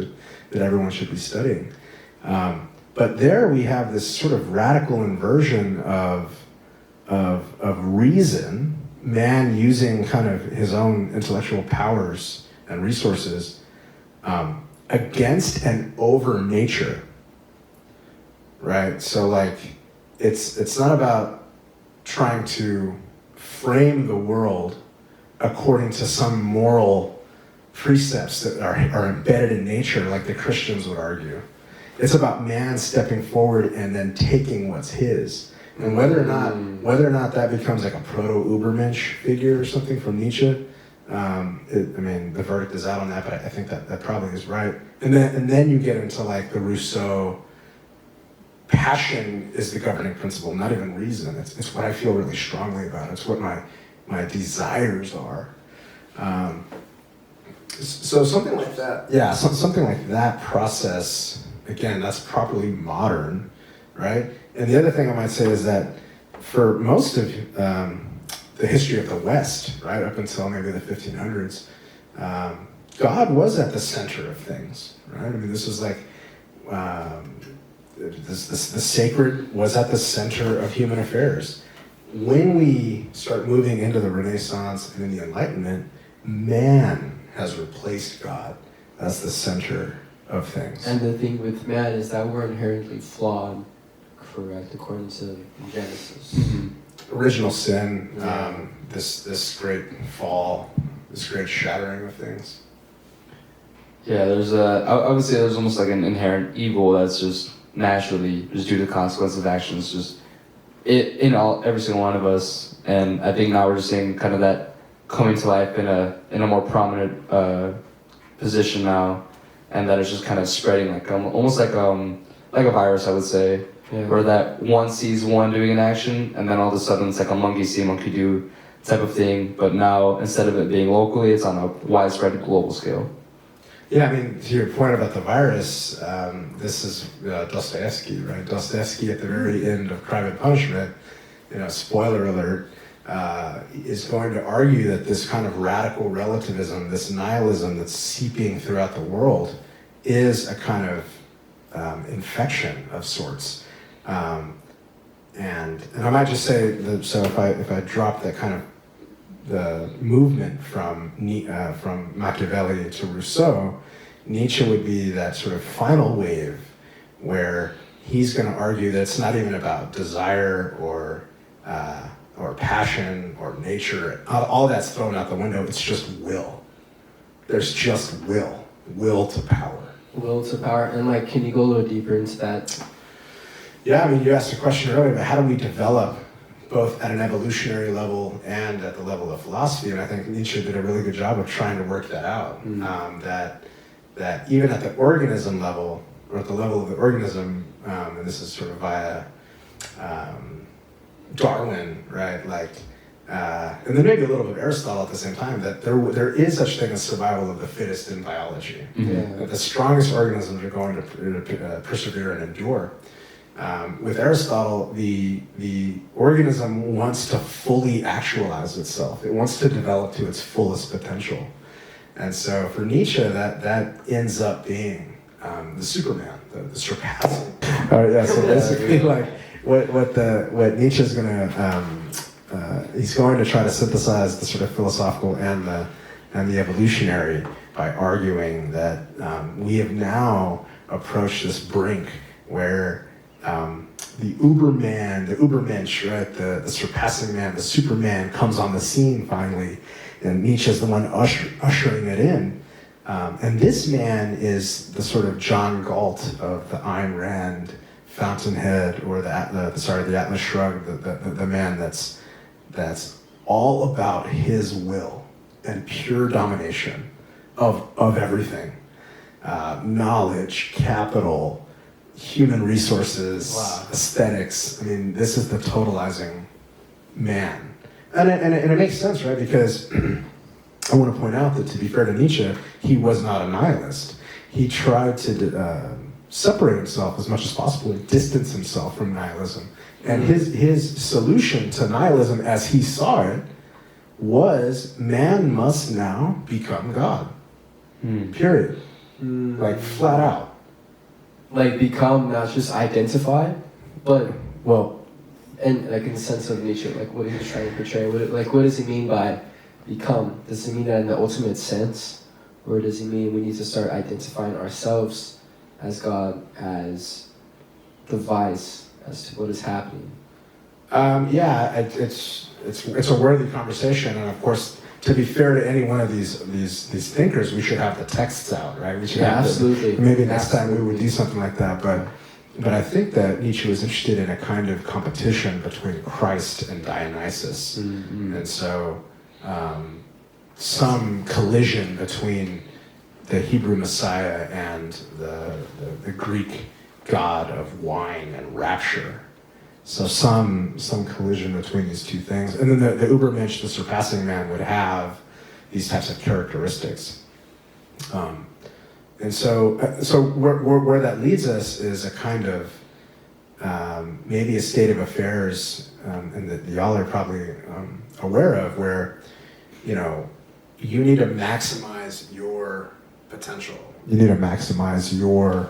that everyone should be studying. But there we have this sort of radical inversion of reason, man using kind of his own intellectual powers and resources against and over nature, right? So like, it's not about trying to frame the world according to some moral precepts that are embedded in nature, like the Christians would argue. It's about man stepping forward and then taking what's his. And whether or not that becomes like a proto-Ubermensch figure or something from Nietzsche, I mean, the verdict is out on that, but I think that probably is right. And then you get into like the Rousseau, passion is the governing principle, not even reason. It's what I feel really strongly about. It's what my desires are. So something like that. Yeah, something like that process, again, that's properly modern, right? And the other thing I might say is that for most of the history of the West, right, up until maybe the 1500s, God was at the center of things, right? I mean, this was like, the sacred was at the center of human affairs. When we start moving into the Renaissance and in the Enlightenment, man has replaced God as the center of things. And the thing with man is that we're inherently flawed, correct, according to Genesis. Mm-hmm. Original sin, this great fall, this great shattering of things. Yeah, I would say there's almost like an inherent evil that's just naturally, just due to the consequence of actions, just every single one of us. And I think now we're just seeing kind of that coming to life in a more prominent position now, and that it's just kind of spreading like almost like a virus, I would say, where that one sees one doing an action, and then all of a sudden it's like a monkey see, monkey do type of thing. But now instead of it being locally, it's on a widespread global scale. Yeah, I mean, to your point about the virus, this is Dostoevsky, right? Dostoevsky at the very end of Crime and Punishment, spoiler alert, is going to argue that this kind of radical relativism, this nihilism that's seeping throughout the world, is a kind of infection of sorts. And I might just say, so if I drop that kind of the movement from Machiavelli to Rousseau, Nietzsche would be that sort of final wave where he's going to argue that it's not even about desire or passion or nature. All that's thrown out the window. It's just will. There's just will to power. Will to power, and like, can you go a little deeper into that? Yeah, I mean, you asked a question earlier about how do we develop both at an evolutionary level and at the level of philosophy, and I think Nietzsche did a really good job of trying to work that out. That even at the organism level, or at the level of the organism, and this is sort of via Darwin, right? Like, and then maybe a little bit of Aristotle at the same time, that there is such thing as survival of the fittest in biology. That the strongest organisms are going to persevere and endure. With Aristotle, the organism wants to fully actualize itself. It wants to develop to its fullest potential. And so for Nietzsche, that ends up being the Superman, the surpassing. So basically, like what Nietzsche's going to he's going to try to synthesize the sort of philosophical and the evolutionary by arguing that we have now approached this brink where the Uberman, the Ubermensch, right, the surpassing man, the Superman comes on the scene finally, and Nietzsche's the one ushering it in. And this man is the sort of John Galt of the Ayn Rand Fountainhead, or the Atlas Shrugged, the man that's all about his will and pure domination of everything, knowledge, capital, human resources, aesthetics. I mean, this is the totalizing man. And it makes sense, right? Because I want to point out that, to be fair to Nietzsche, he was not a nihilist. He tried to separate himself as much as possible and distance himself from nihilism. And his solution to nihilism, as he saw it, was man must now become God. Period. Like, flat out. Like, become, not just identify, but, well, and like in the sense of Nietzsche, like what he was trying to portray, what does he mean by become? Does he mean that in the ultimate sense? Or does he mean we need to start identifying ourselves as God, as the vice, as to what is happening? It's a worthy conversation, and of course, to be fair to any one of these thinkers, we should have the texts out, right? We should have absolutely. Maybe next time we would do something like that, but I think that Nietzsche was interested in a kind of competition between Christ and Dionysus, and so some collision between the Hebrew Messiah and the Greek god of wine and rapture. So some collision between these two things. And then the Ubermensch, the surpassing man, would have these types of characteristics. And so where that leads us is a kind of maybe a state of affairs, and that y'all are probably aware of, where, you know, you need to maximize your potential. You need to maximize your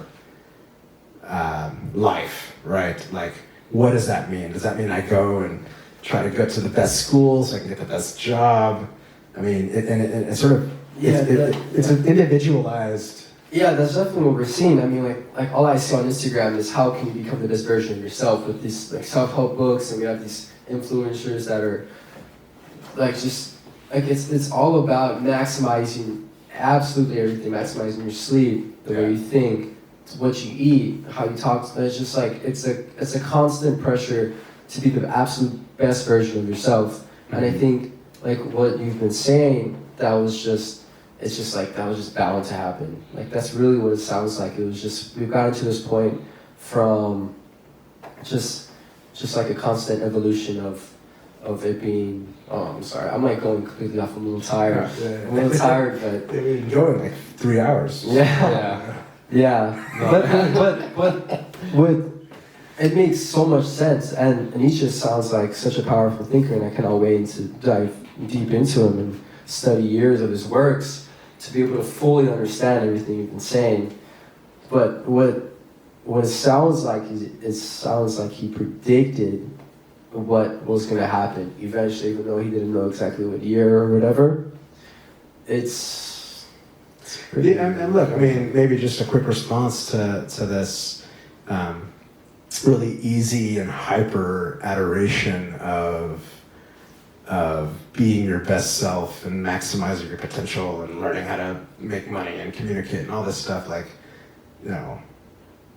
life, right? Like, what does that mean? Does that mean I go and try to go to the best schools so I can get the best job? I mean, it's sort of, it's an individualized. Yeah, that's definitely what we're seeing. I mean, like all I see on Instagram is how can you become the best version of yourself with these like self-help books, and we have these influencers that are like just like it's all about maximizing absolutely everything, maximizing your sleep, the way you think, what you eat, how you talk. It's just like it's a constant pressure to be the absolute best version of yourself. And I think like what you've been saying, that was just bound to happen. Like that's really what it sounds like. It was just we've gotten to this point from just like a constant evolution of it being. Oh, I'm sorry. I'm like going completely off. I'm a little tired. I'm a little tired, but We've been going like 3 hours. Yeah. But with it makes so much sense, and Nietzsche sounds like such a powerful thinker, and I cannot wait to dive deep into him and study years of his works to be able to fully understand everything you've been saying. But what it sounds like is it sounds like he predicted what was going to happen eventually, even though he didn't know exactly what year or whatever. It's pretty. And look, I mean, maybe just a quick response to this really easy and hyper adoration of being your best self and maximizing your potential and learning how to make money and communicate and all this stuff. Like, you know,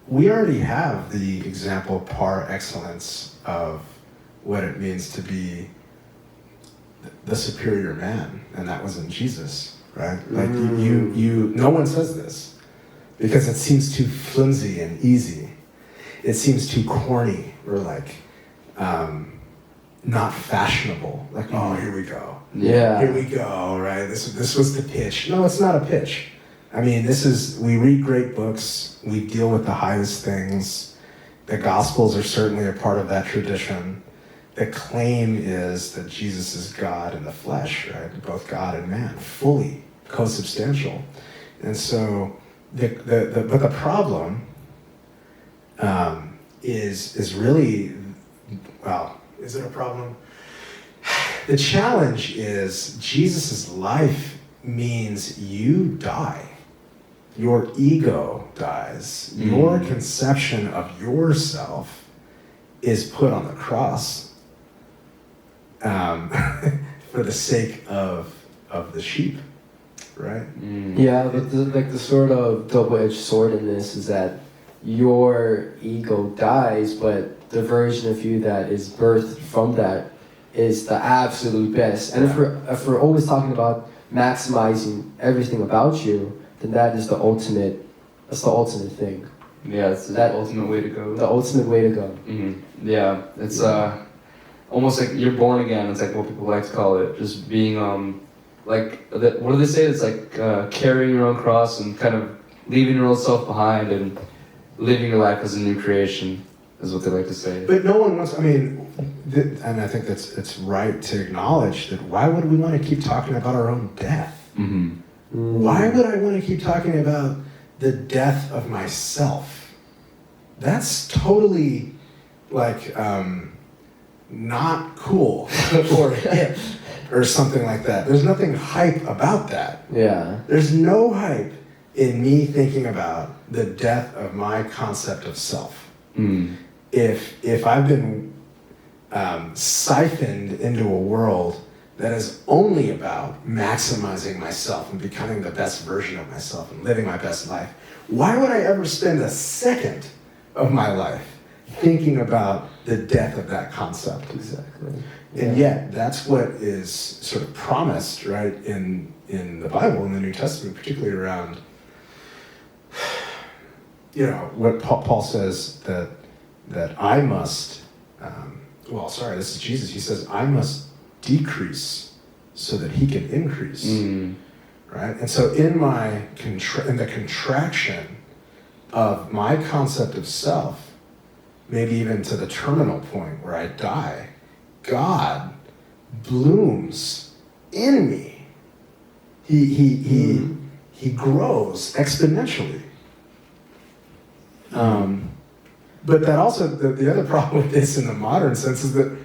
we already have the example par excellence of what it means to be the superior man, and that was in Jesus, right? Like you no one says this because it seems too flimsy and easy. It seems too corny or like not fashionable. Like, oh, here we go. Yeah. Here we go, right? This was the pitch. No, it's not a pitch. I mean, we read great books. We deal with the highest things. The Gospels are certainly a part of that tradition. The claim is that Jesus is God in the flesh, right? Both God and man, fully consubstantial. And so, but the problem is really, well, is it a problem? The challenge is Jesus' life means you die. Your ego dies. Your conception of yourself is put on the cross for the sake of the sheep, right? Yeah, but the sort of double-edged sword in this is that your ego dies, but the version of you that is birthed from that is the absolute best. And if we're always talking about maximizing everything about you, then that's the ultimate thing. Yeah, it's the ultimate way to go. The ultimate way to go. Mm-hmm. Yeah, it's almost like you're born again. It's like what people like to call it, just being what do they say? It's like carrying your own cross and kind of leaving your old self behind and living your life as a new creation, is what they like to say. But no one wants, I mean, and I think it's right to acknowledge that why would we want to keep talking about our own death? Mm-hmm. Why would I want to keep talking about the death of myself? That's totally like not cool or hip or something like that. There's nothing hype about that. Yeah. There's no hype in me thinking about the death of my concept of self. If I've been siphoned into a world that is only about maximizing myself and becoming the best version of myself and living my best life, why would I ever spend a second of my life thinking about the death of that concept? Exactly. And yet, that's what is sort of promised, right, in the Bible, in the New Testament, particularly around, you know, what Paul says that I must, this is Jesus. He says, I must decrease so that he can increase, right? And so in the contraction of my concept of self, maybe even to the terminal point where I die, God blooms in me. He grows exponentially. But that also, the other problem with this in the modern sense is that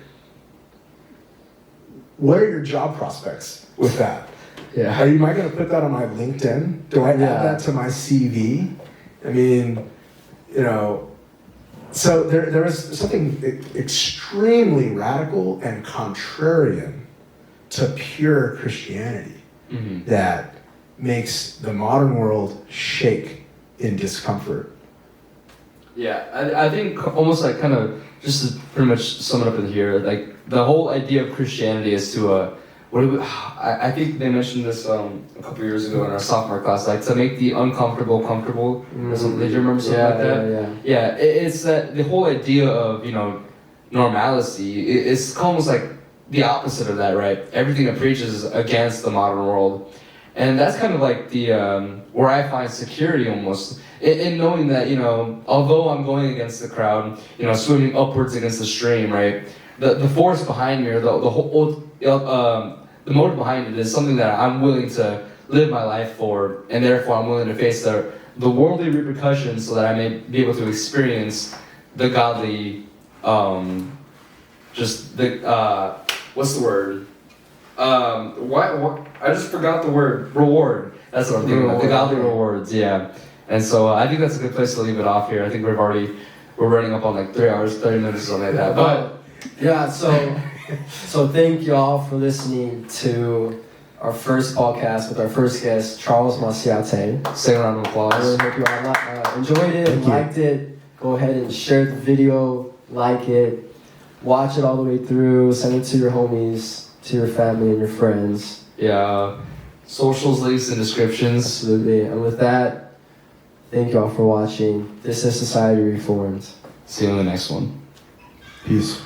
what are your job prospects with that? Yeah. Am I going to put that on my LinkedIn? Do I add that to my CV? I mean, you know, so there is something extremely radical and contrarian to pure Christianity that makes the modern world shake in discomfort. Yeah, I think almost like kind of just to pretty much sum it up in here, like the whole idea of Christianity is to I think they mentioned this a couple years ago in our sophomore class, like to make the uncomfortable comfortable. Did you remember something like that? Yeah. It's that the whole idea of, you know, normalcy. It's almost like the opposite of that, right? Everything it preaches is against the modern world, and that's kind of like the where I find security almost in knowing that, you know, although I'm going against the crowd, you know, swimming upwards against the stream, right? The force behind me, or the whole the motive behind it is something that I'm willing to live my life for, and therefore I'm willing to face the worldly repercussions so that I may be able to experience the godly, just the what's the word? What I just forgot the word, reward. That's what I'm thinking about. The godly rewards, yeah. And so I think that's a good place to leave it off here. I think we're running up on like 3 hours, 30 minutes or something like that. But yeah, so thank y'all for listening to our first podcast with our first guest, Charles Massiatte. Second round of I applause. really hope you all enjoyed it, liked it. Go ahead and share the video, like it, watch it all the way through, send it to your homies, to your family and your friends. Yeah, socials, links, and descriptions. Absolutely. And with that, thank y'all for watching. This is Society Reformed. See you in the next one. Peace.